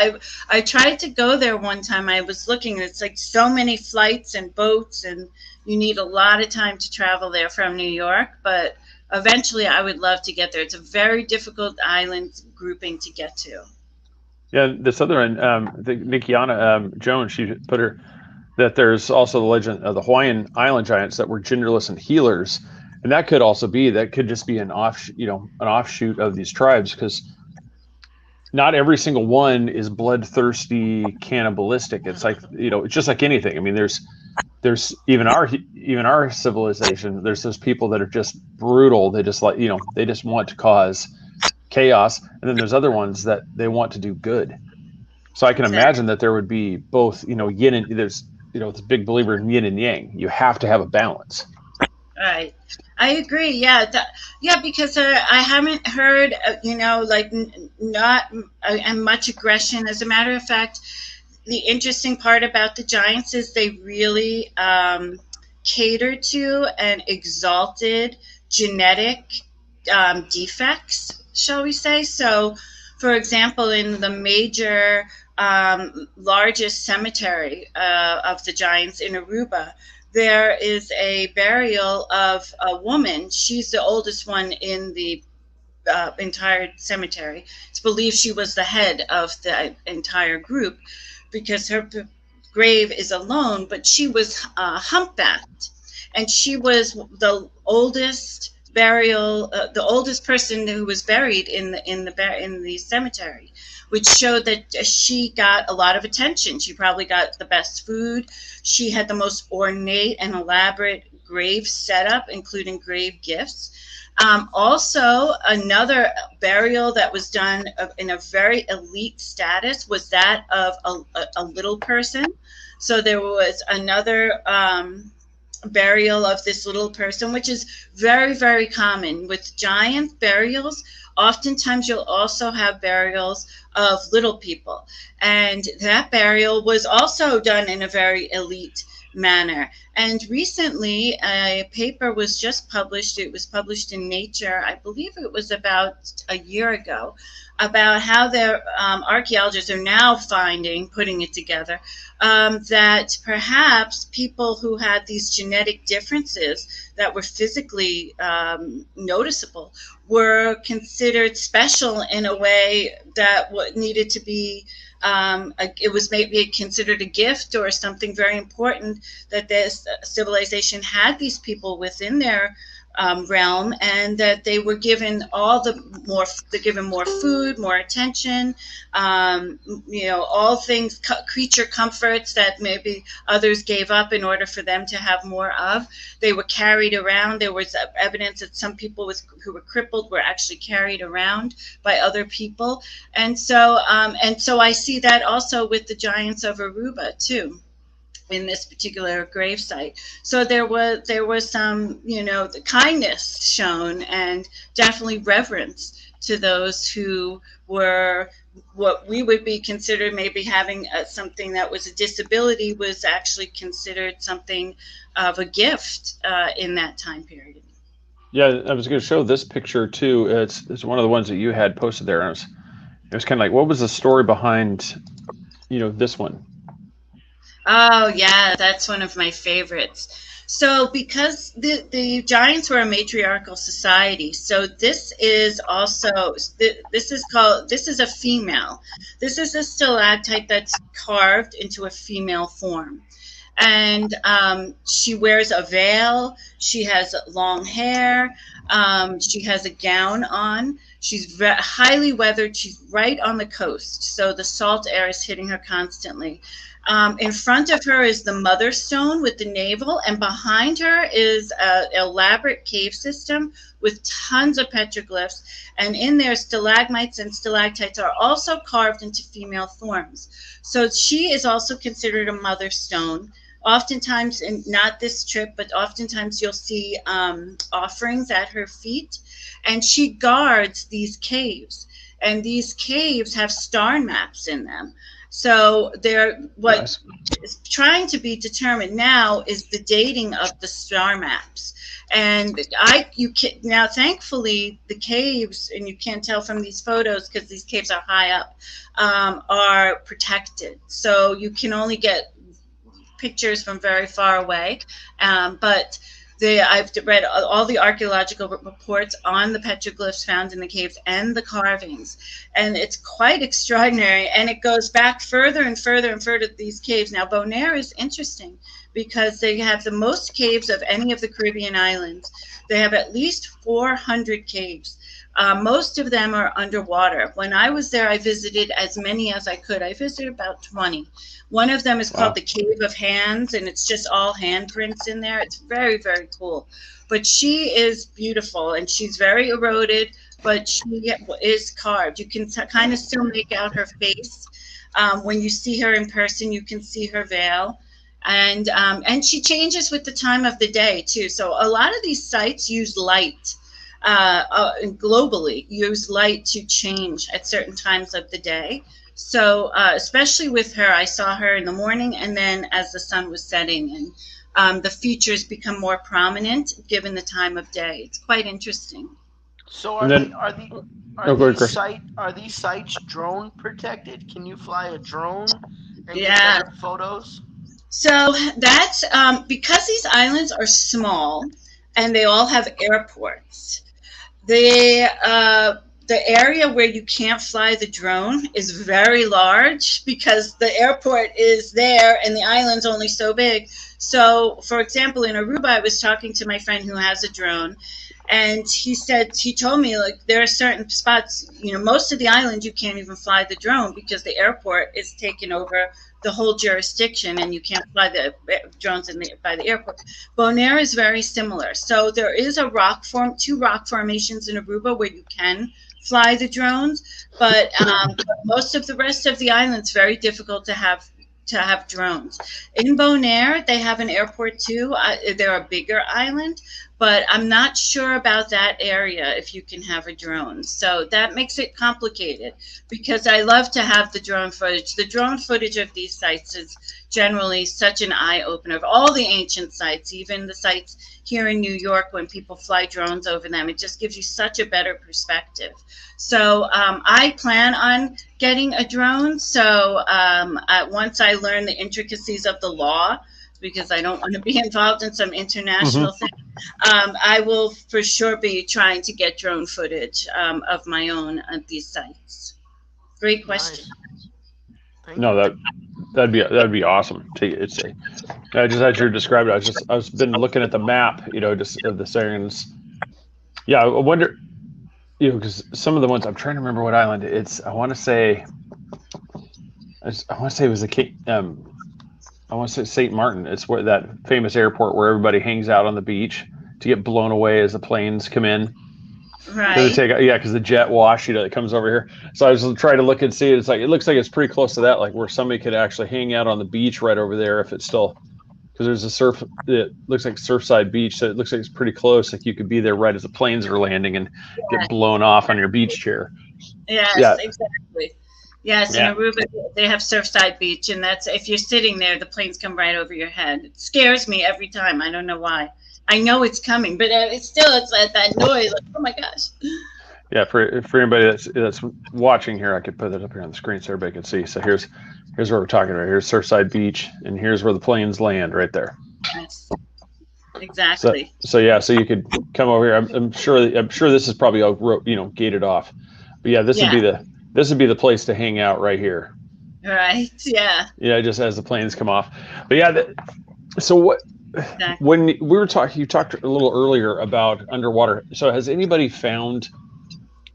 I tried to go there one time. I was looking, it's like so many flights and boats, and you need a lot of time to travel there from New York, but eventually I would love to get there. It's a very difficult island grouping to get to. yeah, this other one, I think Nikiana Jones, she put her that there's also the legend of the Hawaiian island giants that were genderless and healers. And that could also be, that could just be an offshoot of these tribes, because not every single one is bloodthirsty, cannibalistic. It's like, it's just like anything. I mean, there's even our civilization, there's those people that are just brutal. They just they just want to cause chaos. And then there's other ones that they want to do good. So I can imagine that there would be both, yin and there's, it's a big believer in yin and yang. You have to have a balance. Right. I agree. Yeah. Yeah, because I haven't heard, not much aggression. As a matter of fact, the interesting part about the giants is they really cater to and exalted genetic defects, shall we say. So, for example, in the major largest cemetery of the giants in Aruba, there is a burial of a woman. She's the oldest one in the entire cemetery. It's believed she was the head of the entire group because her grave is alone, but she was humpbacked, and she was the oldest the oldest person who was buried in the cemetery, which showed that she got a lot of attention. She probably got the best food. She had the most ornate and elaborate grave setup, including grave gifts. Also, another burial that was done in a very elite status was that of a little person. So there was another burial of this little person, which is very, very common with giant burials. Oftentimes you'll also have burials of little people, and that burial was also done in a very elite manner. And recently a paper was just published. It was published in Nature, I believe it was about a year ago, about how their archaeologists are now putting it together, that perhaps people who had these genetic differences that were physically noticeable were considered special in a way that needed to be, it was maybe considered a gift or something very important, that this civilization had these people within their realm, and that they were given more food, more attention, all things, creature comforts that maybe others gave up in order for them to have more of. They were carried around. There was evidence that some people who were crippled were actually carried around by other people, and so I see that also with the giants of Aruba too, in this particular grave site. So there was some, the kindness shown, and definitely reverence to those who were what we would be considered maybe having something that was a disability was actually considered something of a gift in that time period. Yeah, I was going to show this picture too. It's one of the ones that you had posted there. And it was kind of like, what was the story behind, this one? Oh, yeah, that's one of my favorites. So because the giants were a matriarchal society, so this is a female. This is a stalactite that's carved into a female form. And she wears a veil. She has long hair. She has a gown on. She's highly weathered. She's right on the coast, so the salt air is hitting her constantly. In front of her is the mother stone with the navel, and behind her is an elaborate cave system with tons of petroglyphs. And in there, stalagmites and stalactites are also carved into female forms. So she is also considered a mother stone. Oftentimes, and not this trip, but oftentimes you'll see offerings at her feet. And she guards these caves. And these caves have star maps in them. So what Nice. is trying to be determined now is the dating of the star maps. And now, thankfully, the caves, and you can't tell from these photos because these caves are high up, are protected. So you can only get pictures from very far away. But I've read all the archaeological reports on the petroglyphs found in the caves and the carvings, and it's quite extraordinary. And it goes back further and further and further to these caves. Now, Bonaire is interesting because they have the most caves of any of the Caribbean islands. They have at least 400 caves. Most of them are underwater. When I was there, I visited as many as I could. I visited about 20. One of them is called the Cave of Hands, and it's just all handprints in there. It's very, very cool. But she is beautiful, and she's very eroded, but she is carved. You can kind of still make out her face. When you see her in person, you can see her veil. And she changes with the time of the day, too. So a lot of these sites use light. Globally use light to change at certain times of the day. So especially with her, I saw her in the morning and then as the sun was setting, and the features become more prominent given the time of day. It's quite interesting. So are these sites drone protected? Can you fly a drone and get better photos? So that's because these islands are small and they all have airports. The area where you can't fly the drone is very large because the airport is there and the island's only so big. So, for example, in Aruba, I was talking to my friend who has a drone, and he told me, like, there are certain spots, most of the island you can't even fly the drone because the airport is taken over the whole jurisdiction and you can't fly the drones by the airport. Bonaire is very similar. So there is two rock formations in Aruba where you can fly the drones, but most of the rest of the island's very difficult to have drones. In Bonaire, they have an airport too. They're a bigger island, but I'm not sure about that area if you can have a drone. So that makes it complicated because I love to have the drone footage. The drone footage of these sites is generally such an eye-opener. Of all the ancient sites, even the sites here in New York, when people fly drones over them, it just gives you such a better perspective. So I plan on getting a drone. So once I learn the intricacies of the law, because I don't want to be involved in some international thing, I will for sure be trying to get drone footage of my own at these sites. Great question. Nice. No, that'd be awesome. Just as you described it, I've been looking at the map, just of the Sarans. Yeah, I wonder, because some of the ones I'm trying to remember what island it's. I want to say it was I want to say St. Martin. It's where that famous airport where everybody hangs out on the beach to get blown away as the planes come in. Right. Because the jet wash, that comes over here. So I was trying to look and see. It looks like it's pretty close to that, like where somebody could actually hang out on the beach right over there if it's still, because there's it looks like Surfside Beach, so it looks like it's pretty close. Like you could be there right as the planes are landing and get blown off on your beach chair. Yes, exactly. Yes, in Aruba, they have Surfside Beach, and that's, if you're sitting there, the planes come right over your head. It scares me every time. I don't know why. I know it's coming, but it's like that noise. Like, oh my gosh. Yeah, for anybody that's watching here, I could put it up here on the screen so everybody can see. So here's what we're talking about. Here's Surfside Beach, and here's where the planes land right there. Yes, exactly. So you could come over here. I'm sure this is probably all gated off, but yeah, this would be the place to hang out right here. Right. Yeah. Yeah, just as the planes come off. But yeah, so Exactly. when we were talking, you talked a little earlier about underwater. So has anybody found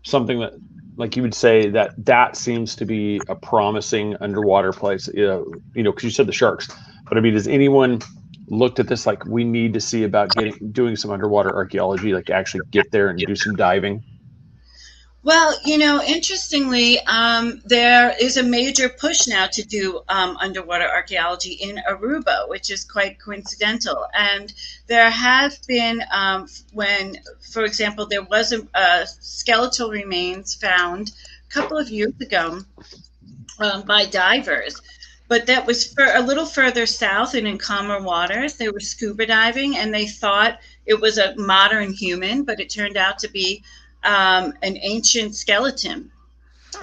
something that, like, you would say that seems to be a promising underwater place? Because you said the sharks, but I mean, has anyone looked at this like we need to see about doing some underwater archaeology, like actually get there and do some diving? Well, interestingly, there is a major push now to do underwater archaeology in Aruba, which is quite coincidental. And there have been, for example, there was a skeletal remains found a couple of years ago by divers. But that was for a little further south and in calmer waters. They were scuba diving, and they thought it was a modern human, but it turned out to be an ancient skeleton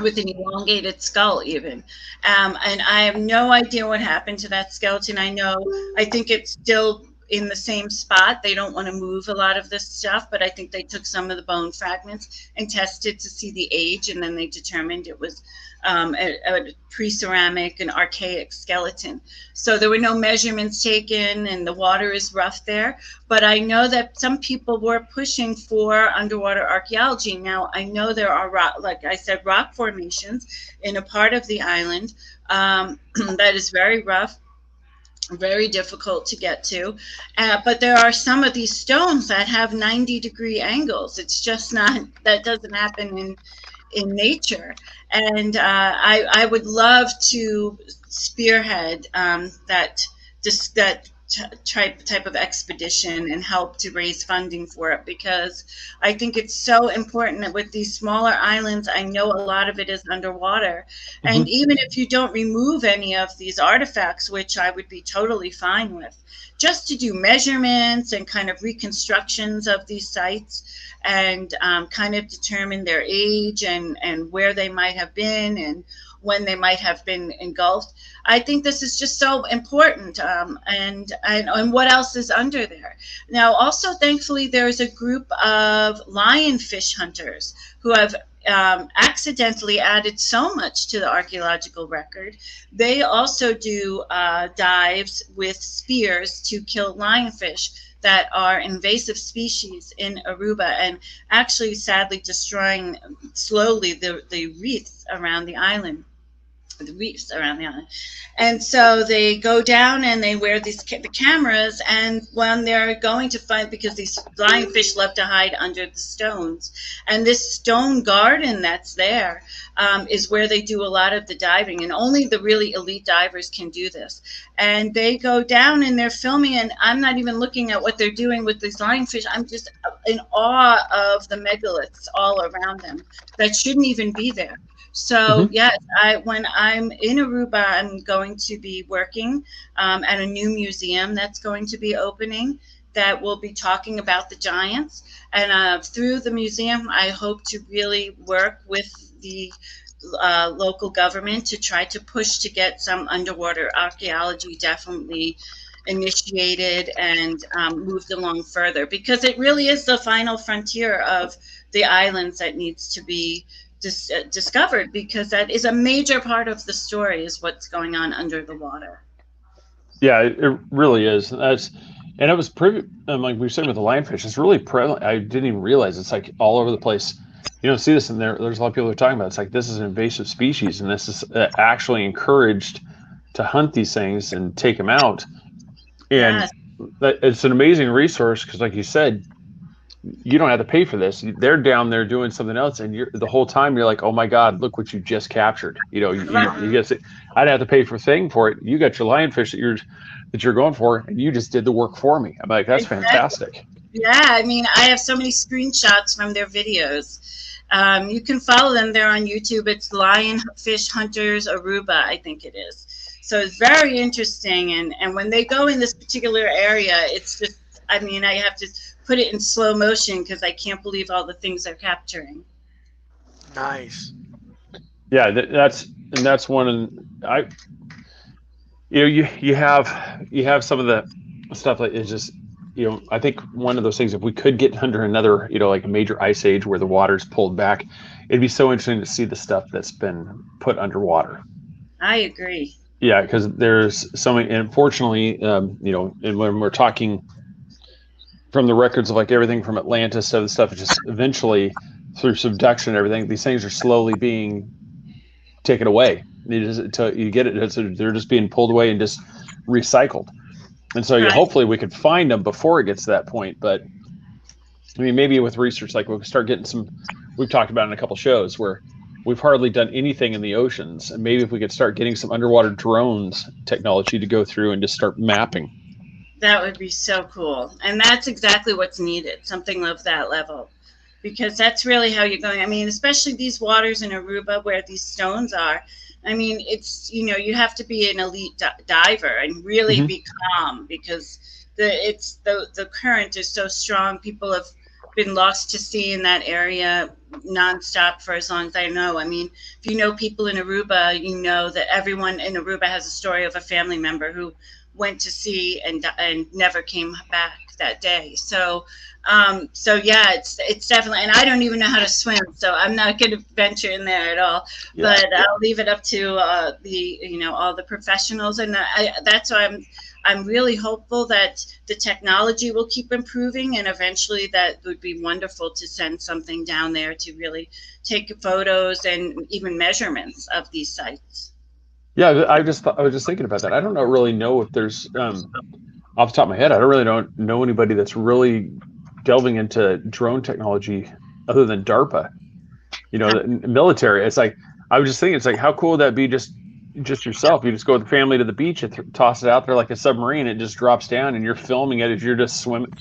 with an elongated skull even. And I have no idea what happened to that skeleton. I think it's still in the same spot. They don't want to move a lot of this stuff, but I think they took some of the bone fragments and tested to see the age, and then they determined it was a pre-ceramic and archaic skeleton. So there were no measurements taken, and the water is rough there. But I know that some people were pushing for underwater archaeology. Now, I know there are, like I said, rock formations in a part of the island that is very rough, very difficult to get to. But there are some of these stones that have 90-degree angles. It's just not, that doesn't happen in nature. And I would love to spearhead that type of expedition and help to raise funding for it, because I think it's so important that with these smaller islands, I know a lot of it is underwater. Mm-hmm. And even if you don't remove any of these artifacts, which I would be totally fine with, just to do measurements and kind of reconstructions of these sites and kind of determine their age and where they might have been and when they might have been engulfed. I think this is just so important, and what else is under there. Now, also, thankfully, there's a group of lionfish hunters who have accidentally added so much to the archaeological record. They also do dives with spears to kill lionfish that are invasive species in Aruba, and actually sadly destroying slowly the reefs around the island. And so they go down and they wear the cameras, and when they're going to find, because these lionfish love to hide under the stones, and this stone garden that's there is where they do a lot of the diving, and only the really elite divers can do this. And they go down and they're filming, and I'm not even looking at what they're doing with these lionfish. I'm just in awe of the megaliths all around them that shouldn't even be there. So yes, when I'm in Aruba, I'm going to be working at a new museum that's going to be opening that will be talking about the giants. And through the museum, I hope to really work with the local government to try to push to get some underwater archaeology definitely initiated and moved along further, because it really is the final frontier of the islands that needs to be discovered, because that is a major part of the story, is what's going on under the water. Yeah, it really is. And it was pretty, like we were saying with the lionfish, it's really prevalent. I didn't even realize it's like all over the place. You don't see this in there. There's a lot of people who are talking about it. It's like, this is an invasive species, and this is actually encouraged to hunt these things and take them out. And it's an amazing resource, because like you said, you don't have to pay for this. They're down there doing something else, and the whole time you're like, oh my God, look what you just captured. You guess I'd have to pay for a thing for it. You got your lionfish that you're going for, and you just did the work for me. I'm like, that's fantastic. Yeah, I mean, I have so many screenshots from their videos. You can follow them. They're on YouTube. It's Lionfish Hunters Aruba, I think it is. So it's very interesting. And when they go in this particular area, it's just, I mean, I have to put it in slow motion because I can't believe all the things they're capturing. Nice. Yeah, that's one. And you have some of the stuff that is just, I think one of those things, if we could get under another, like a major ice age where the water's pulled back, it'd be so interesting to see the stuff that's been put underwater. I agree. Yeah, because there's so many, and unfortunately, and when we're talking from the records of like everything from Atlantis to the stuff, it's just eventually through subduction and everything, these things are slowly being taken away. You get it, they're just being pulled away and just recycled. And so Right. hopefully we could find them before it gets to that point. But I mean, maybe with research, like we can start getting some, we've talked about in a couple shows where we've hardly done anything in the oceans. And maybe if we could start getting some underwater drones technology to go through and just start mapping. That would be so cool. And that's exactly what's needed, something of that level. Because that's really how you're going. I mean, especially these waters in Aruba where these stones are. I mean, it's, you have to be an elite diver and really be calm, because the current is so strong. People have been lost to sea in that area nonstop for as long as I know. I mean, if you know people in Aruba, you know that everyone in Aruba has a story of a family member who went to sea and never came back that day. So yeah, it's definitely, and I don't even know how to swim, so I'm not going to venture in there at all. Yeah. But I'll leave it up to all the professionals, and that's why I'm really hopeful that the technology will keep improving, and eventually that would be wonderful to send something down there to really take photos and even measurements of these sites. Yeah, I was just thinking about that. I don't really know if there's off the top of my head, I don't know anybody that's really delving into drone technology other than DARPA. The military. It's like, I was just thinking, it's like, how cool would that be? Just yourself. You just go with the family to the beach and toss it out there like a submarine. It just drops down, and you're filming it as you're just swimming,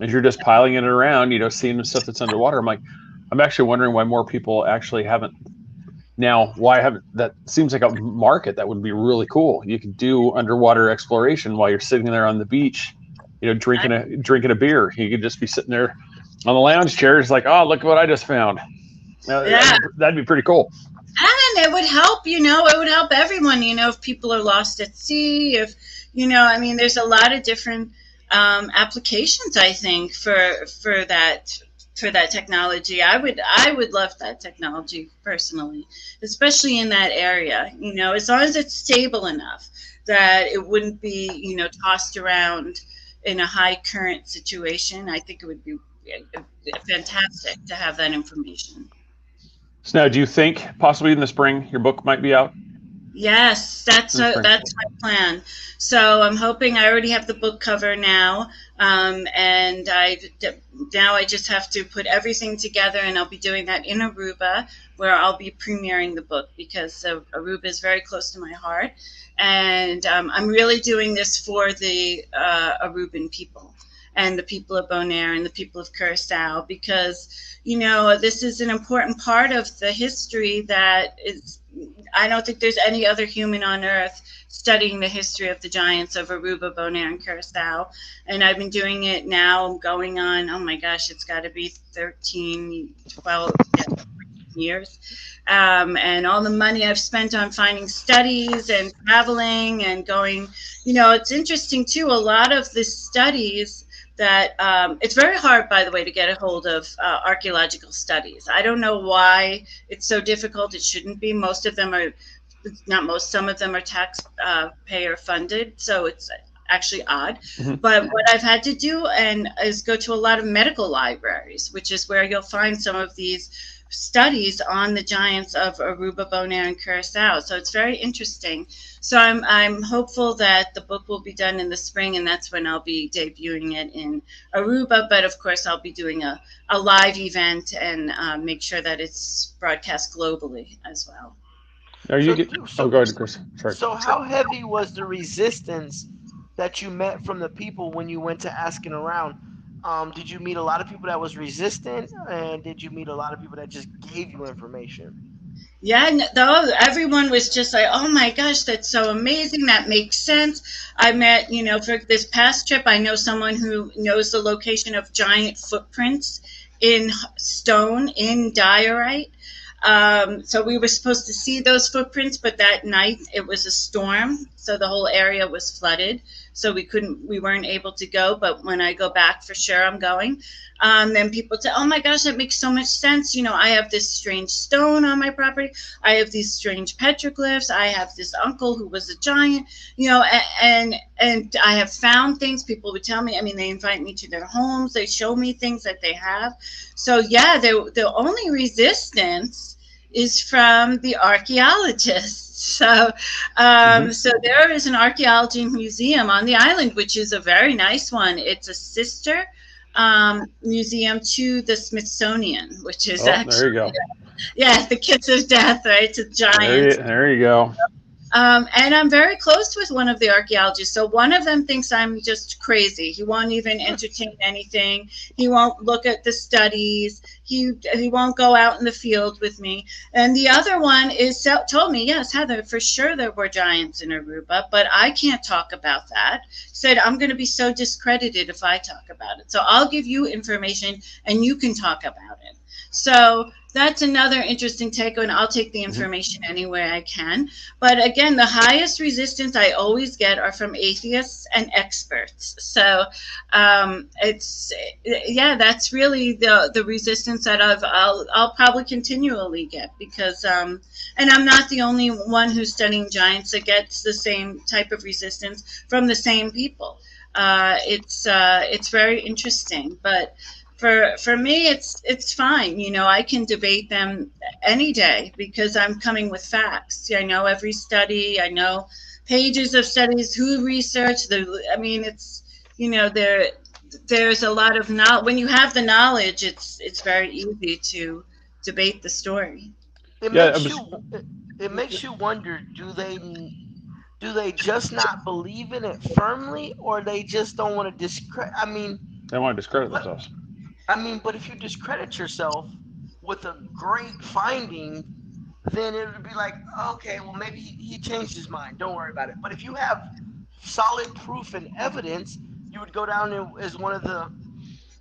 as you're just piling it around. Seeing the stuff that's underwater. I'm actually wondering why more people actually haven't. Now, why haven't? That seems like a market that would be really cool. You could do underwater exploration while you're sitting there on the beach, drinking a beer. You could just be sitting there on the lounge chair. It's like, oh, look what I just found. That'd be pretty cool. And it would help, it would help everyone, if people are lost at sea, if, I mean, there's a lot of different applications, I think, for that technology. I would love that technology personally, especially in that area, as long as it's stable enough that it wouldn't be, tossed around in a high current situation. I think it would be fantastic to have that information. So now, do you think possibly in the spring your book might be out? Yes, that's my plan. So I'm hoping, I already have the book cover now, and now I just have to put everything together, and I'll be doing that in Aruba, where I'll be premiering the book, because Aruba is very close to my heart, and I'm really doing this for the Aruban people and the people of Bonaire and the people of Curacao, because this is an important part of the history that is. I don't think there's any other human on Earth studying the history of the giants of Aruba, Bonaire, and Curacao. And I've been doing it now, going on, oh my gosh, it's got to be 12 years. And all the money I've spent on finding studies and traveling and going, it's interesting too, a lot of the studies that it's very hard, by the way, to get a hold of archaeological studies. I don't know why it's so difficult. It shouldn't be. Most of them are, not most, some of them are taxpayer funded, so it's actually odd. Mm-hmm. But what I've had to do is go to a lot of medical libraries, which is where you'll find some of these studies on the giants of Aruba, Bonaire, and Curacao. So it's very interesting. So I'm hopeful that the book will be done in the spring, and that's when I'll be debuting it in Aruba. But of course, I'll be doing a live event and make sure that it's broadcast globally as well. Go ahead, Chris. Sorry. So how heavy was the resistance that you met from the people when you went to asking around? Did you meet a lot of people that was resistant, and did you meet a lot of people that just gave you information? Yeah, everyone was just like, oh my gosh, that's so amazing. That makes sense. I met, for this past trip, I know someone who knows the location of giant footprints in stone in diorite. So we were supposed to see those footprints, but that night it was a storm, so the whole area was flooded. so we weren't able to go. But when I go back, for sure, I'm going. Then people say, "Oh my gosh, that makes so much sense. I have this strange stone on my property. I have these strange petroglyphs. I have this uncle who was a giant. And I have found things." People would tell me. I mean, they invite me to their homes. They show me things that they have. So yeah, the only resistance is from the archaeologists. So, so there is an archaeology museum on the island, which is a very nice one. It's a sister museum to the Smithsonian, which is actually, there you go. Yeah, the kiss of death, right? To giants. There you go. And I'm very close with one of the archaeologists. So one of them thinks I'm just crazy. He won't even entertain anything. He won't look at the studies. He won't go out in the field with me. And the other one told me, yes, Heather, for sure there were giants in Aruba, but I can't talk about that. Said, I'm going to be so discredited if I talk about it. So I'll give you information and you can talk about it. So that's another interesting take, and I'll take the information any way I can. But again, the highest resistance I always get are from atheists and experts. So that's really the resistance that I'll probably continually get, because and I'm not the only one who's studying giants that gets the same type of resistance from the same people. It's very interesting, but for me, it's fine. I can debate them any day because I'm coming with facts. I know every study. I know pages of studies, who researched. It's there's a lot of knowledge. When you have the knowledge, it's very easy to debate the story. It makes you wonder: do they just not believe in it firmly, or they just don't want to discredit? I mean, they want to discredit themselves. But if you discredit yourself with a great finding, then it would be like, okay, well, maybe he changed his mind. Don't worry about it. But if you have solid proof and evidence, you would go down as one of the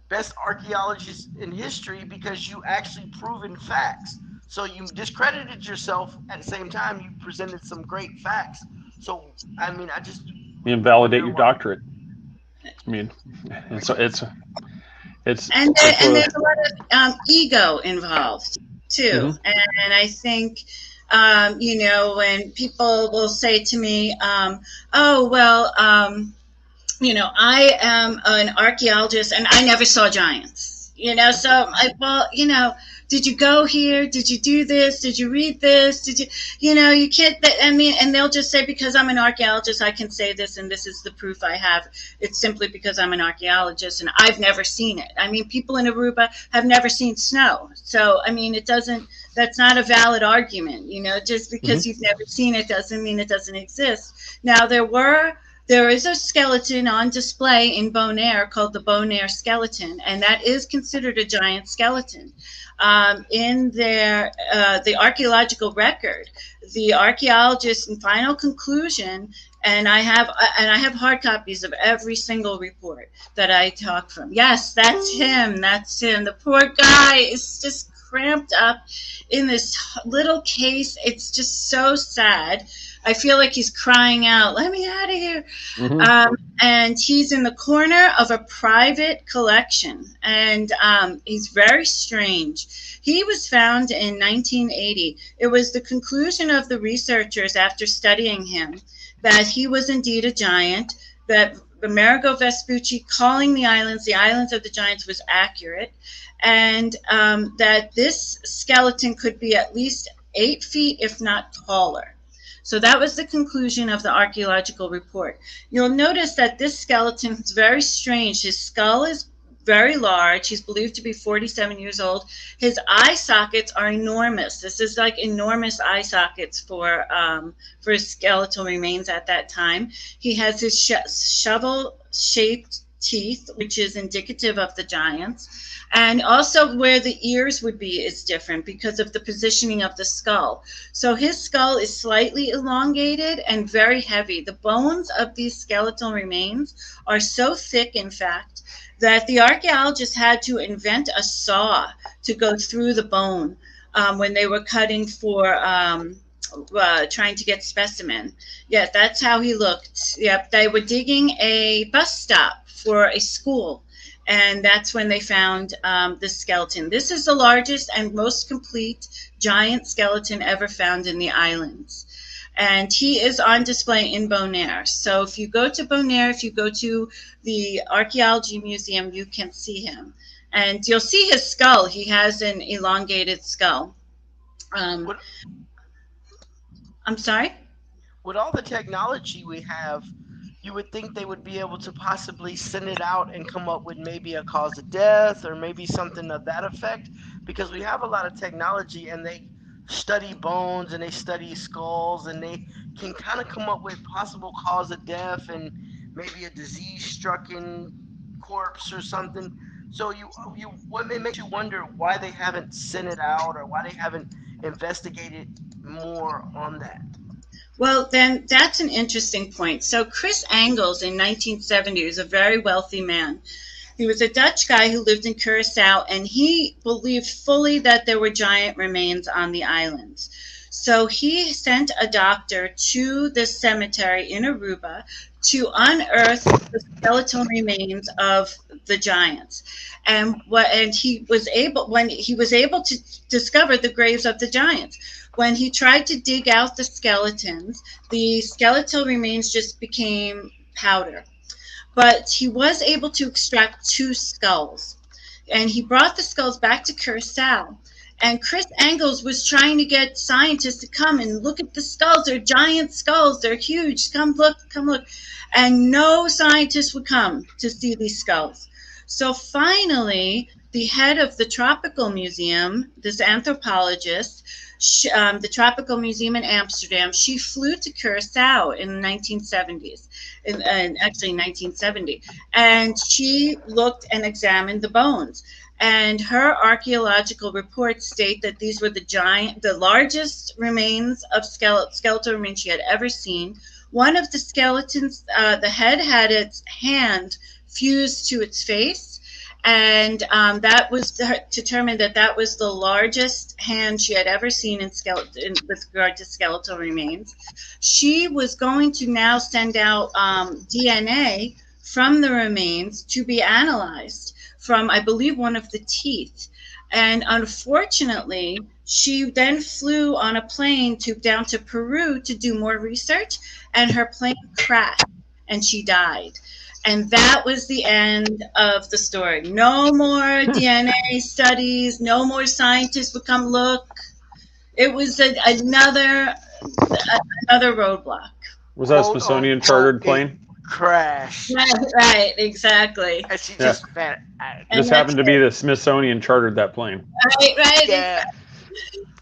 best archaeologists in history because you actually proven facts. So you discredited yourself at the same time you presented some great facts. So, you invalidate your doctorate. So and there's a lot of ego involved too. And I think, when people will say to me, I am an archaeologist and I never saw giants, so did you go here? Did you do this? Did you read this? Did you, you can't, and they'll just say, because I'm an archaeologist, I can say this, and this is the proof I have. It's simply because I'm an archaeologist and I've never seen it. People in Aruba have never seen snow. So, that's not a valid argument. Just because you've never seen it doesn't mean it doesn't exist. Now, there is a skeleton on display in Bonaire called the Bonaire skeleton, and that is considered a giant skeleton. In the archaeological record, the archaeologist in final conclusion, and I have hard copies of every single report that I talk from. Yes, that's him. That's him. The poor guy is just cramped up in this little case. It's just so sad. I feel like he's crying out, "Let me out of here." And he's in the corner of a private collection. And he's very strange. He was found in 1980. It was the conclusion of the researchers after studying him that he was indeed a giant, that Amerigo Vespucci calling the islands of the giants was accurate, and that this skeleton could be at least 8 feet, if not taller. So that was the conclusion of the archaeological report. You'll notice that this skeleton is very strange. His skull is very large. He's believed to be 47 years old. His eye sockets are enormous. This is like enormous eye sockets for skeletal remains at that time. He has his shovel-shaped teeth, which is indicative of the giants. And also where the ears would be is different because of the positioning of the skull. So his skull is slightly elongated and very heavy. The bones of these skeletal remains are so thick, in fact, that the archaeologists had to invent a saw to go through the bone when they were cutting for trying to get specimen. Yeah, that's how he looked. Yep, they were digging a bus stop for a school, and that's when they found the skeleton. This is the largest and most complete giant skeleton ever found in the islands. And he is on display in Bonaire. So if you go to Bonaire, if you go to the Archaeology Museum, you can see him. And you'll see his skull. He has an elongated skull. I'm sorry? With all the technology we have, you would think they would be able to possibly send it out and come up with maybe a cause of death or maybe something of that effect, because we have a lot of technology and they study bones and they study skulls and they can kind of come up with possible cause of death and maybe a disease-stricken corpse or something. So what makes you wonder why they haven't sent it out or why they haven't investigated more on that? Well, then that's an interesting point. So Chris Angles in 1970 was a very wealthy man. He was a Dutch guy who lived in Curacao, and he believed fully that there were giant remains on the islands. So he sent a doctor to the cemetery in Aruba to unearth the skeletal remains of the giants. And he was able to discover the graves of the giants. When he tried to dig out the skeletons, the skeletal remains just became powder. But he was able to extract 2 skulls. And he brought the skulls back to Curacao. And Chris Angles was trying to get scientists to come and look at the skulls. They're giant skulls. They're huge. Come look, come look. And no scientists would come to see these skulls. So finally, the head of the Tropical Museum, this anthropologist, the Tropical Museum in Amsterdam, she flew to Curacao in the 1970s, actually 1970, and she looked and examined the bones. And her archaeological reports state that these were the largest remains of skeletal remains she had ever seen. One of the skeletons, the head had its hand fused to its face. And that was determined that was the largest hand she had ever seen with regard to skeletal remains. She was going to now send out DNA from the remains to be analyzed from, I believe, one of the teeth. And unfortunately, she then flew on a plane down to Peru to do more research, and her plane crashed, and she died. And that was the end of the story. No more DNA studies. No more scientists would come look. It was another roadblock. Was that a Smithsonian chartered plane? Crash. Right, exactly. And she just This happened to be the Smithsonian chartered that plane. Right. Yeah.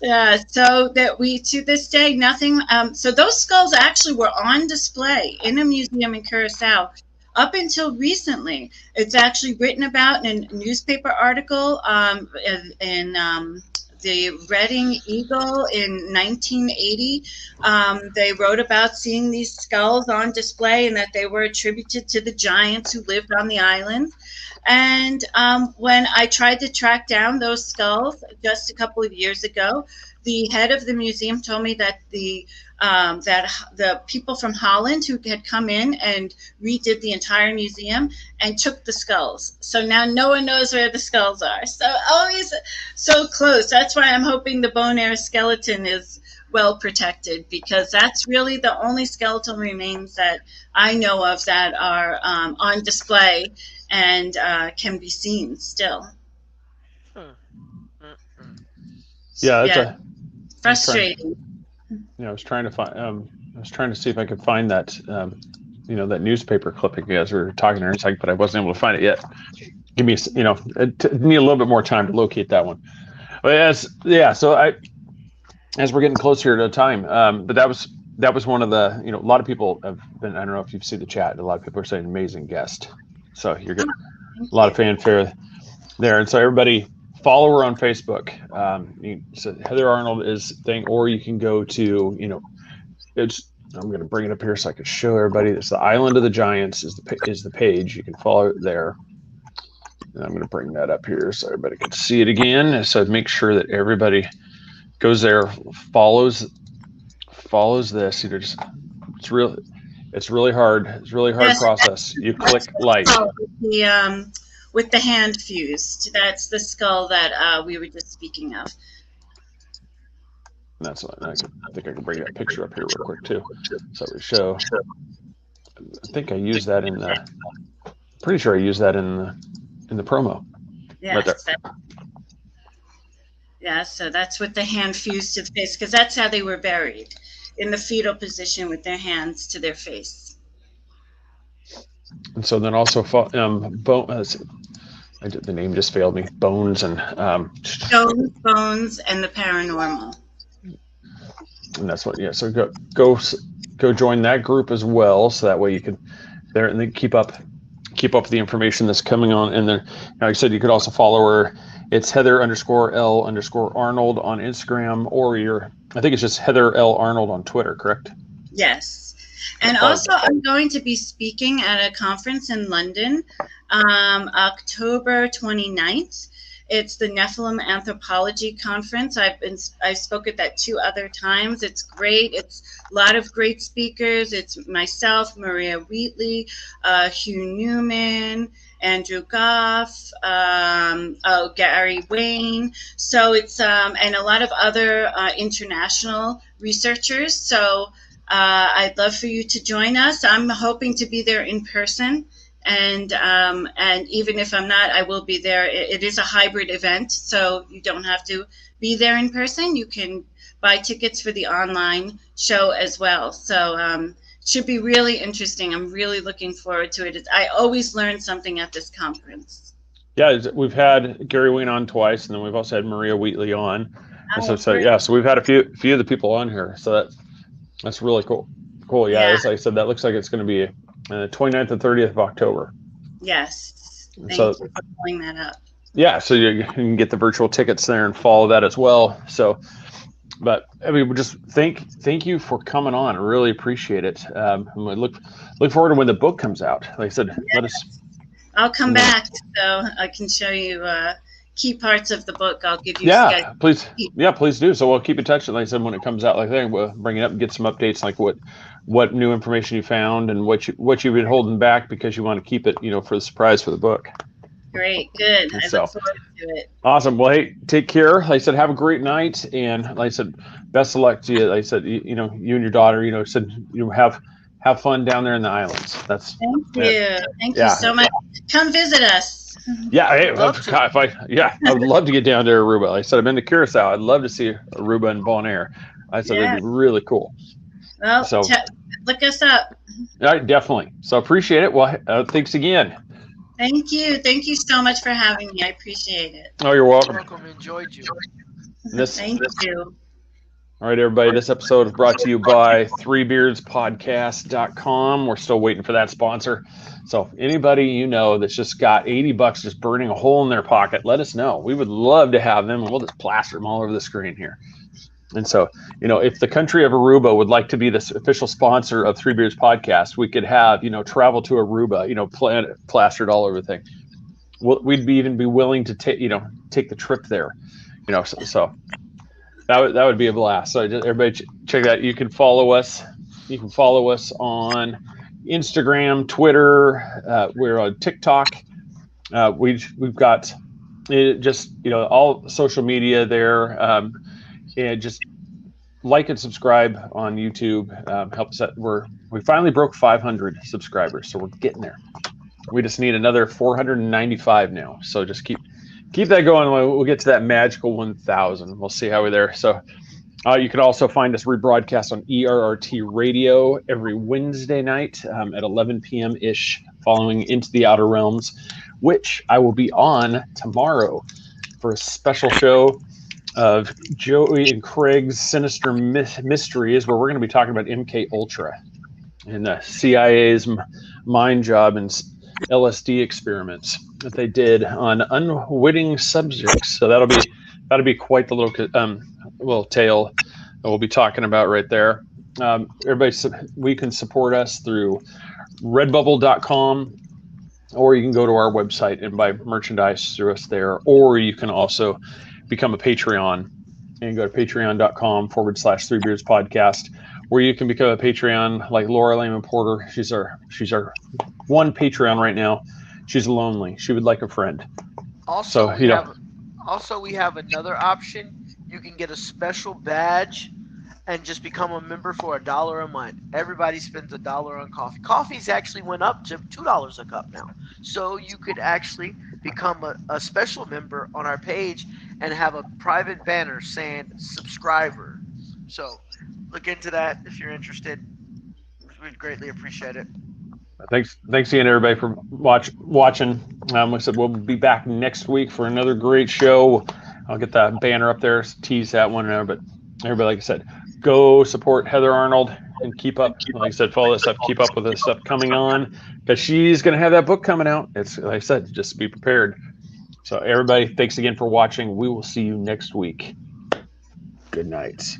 Yeah, so that to this day, nothing. So those skulls actually were on display in a museum in Curacao. Up until recently, it's actually written about in a newspaper article in the Reading Eagle in 1980. They wrote about seeing these skulls on display and that they were attributed to the giants who lived on the island. And when I tried to track down those skulls just a couple of years ago, the head of the museum told me that the people from Holland who had come in and redid the entire museum and took the skulls. So now no one knows where the skulls are. So always so close. That's why I'm hoping the Bonaire skeleton is well protected, because that's really the only skeletal remains that I know of that are on display and can be seen still. Yeah, frustrating. I was trying to find. I was trying to see if I could find that. That newspaper clipping as we were talking there, but I wasn't able to find it yet. Give me, need a little bit more time to locate that one. But so as we're getting closer to time, but that was one of the, a lot of people have been. I don't know if you've seen the chat. A lot of people are saying amazing guest. So you're getting a lot of fanfare there, and so everybody. Follow her on Facebook. So Heather Arnold is thing, or you can go to, I'm going to bring it up here so I can show everybody. It's the Island of the Giants is the page. You can follow it there. And I'm going to bring that up here so everybody can see it again. So make sure that everybody goes there, follows follows this. Just it's really hard. It's really hard process. You click like with the hand fused. That's the skull that we were just speaking of. That's what I think I can bring that picture up here real quick too. So we show. I think I used that in the. Pretty sure I used that in the promo. Yes. Right there. Yeah. So that's with the hand fused to the face, because that's how they were buried, in the fetal position with their hands to their face. And so then also the name just failed me. Bones and Bones and the Paranormal. And that's what, yeah. So go join that group as well, so that way you can there and then keep up with the information that's coming on. And then, like I said, you could also follow her. It's Heather_L_Arnold on Instagram, or I think it's just Heather L Arnold on Twitter, correct? Yes. And also, I'm going to be speaking at a conference in London, October 29th. It's the Nephilim Anthropology Conference. I spoke at that 2 other times. It's great. It's a lot of great speakers. It's myself, Maria Wheatley, Hugh Newman, Andrew Goff, Gary Wayne. So it's and a lot of other international researchers. So I'd love for you to join us. I'm hoping to be there in person. And even if I'm not, I will be there. It is a hybrid event, so you don't have to be there in person. You can buy tickets for the online show as well. So it should be really interesting. I'm really looking forward to it. I always learn something at this conference. Yeah, we've had Gary Wayne on twice, and then we've also had Maria Wheatley on. So we've had a few of the people on here. So that's really cool. Yeah, as I said, that looks like it's going to be 29th and 30th of October. Yes. Thank you for pulling that up. Yeah, so you can get the virtual tickets there and follow that as well. So, but I mean, just thank you for coming on. I really appreciate it. Look forward to when the book comes out. Like I said, I'll come back so I can show you key parts of the book. I'll give you. Yeah, please. Yeah, please do. So we'll keep in touch. Like I said, when it comes out, like that, we'll bring it up and get some updates, like what new information you found and what you've been holding back because you want to keep it, for the surprise for the book. Great, good. I look forward to it. Awesome. Well, hey, take care. Like I said, have a great night, and like I said, best of luck to you. Like I said, you and your daughter, said have fun down there in the islands. Thank you. Thank you so much. Come visit us. Yeah, I would love to get down to Aruba. Like I said, I've been to Curacao. I'd love to see Aruba and Bonaire. I said that'd be really cool. Well, look us up. All right, definitely. So appreciate it. Well, thanks again. Thank you. Thank you so much for having me. I appreciate it. Oh, you're welcome. You're welcome. Enjoyed you. Thank you. All right, everybody. This episode is brought to you by threebeardspodcast.com. We're still waiting for that sponsor. So anybody that's just got $80 just burning a hole in their pocket, let us know. We would love to have them, and we'll just plaster them all over the screen here. And so, if the country of Aruba would like to be the official sponsor of Three Beards Podcast, we could have, travel to Aruba, plastered all over the thing. We'd even be willing to take the trip there, so that would be a blast. So everybody check that. You can follow us. You can follow us on Instagram, Twitter. We're on TikTok. We've got all social media there. And just like and subscribe on YouTube. Help us out. We finally broke 500 subscribers, so we're getting there. We just need another 495 now. So just keep that going. We'll get to that magical 1,000. We'll see how we're there. So you can also find us rebroadcast on ERRT Radio every Wednesday night at 11 p.m. ish, following Into the Outer Realms, which I will be on tomorrow for a special show of Joey and Craig's Sinister Mysteries, where we're going to be talking about MK Ultra and the CIA's mind job and LSD experiments that they did on unwitting subjects. So that'll be quite the little tale that we'll be talking about right there. Everybody, we can support us through redbubble.com, or you can go to our website and buy merchandise through us there, or you can also become a Patreon and go to patreon.com/Three Beards Podcast, where you can become a Patreon, like Laura Lehman Porter. She's our one Patreon right now. She's lonely. She would like a friend. Also, So, we have another option. You can get a special badge and just become a member for $1 a month. Everybody spends $1 on coffee. Coffee's actually went up to $2 a cup now. So you could actually become a special member on our page and have a private banner saying subscriber. So look into that if you're interested. We'd greatly appreciate it. Thanks again, everybody, for watching. Like I said, we'll be back next week for another great show. I'll get that banner up there, tease that one there. But everybody, like I said, go support Heather Arnold and keep up. Like I said, follow this stuff, keep up with the stuff coming on, because she's going to have that book coming out. It's, like I said, just be prepared. So everybody, thanks again for watching. We will see you next week. Good night.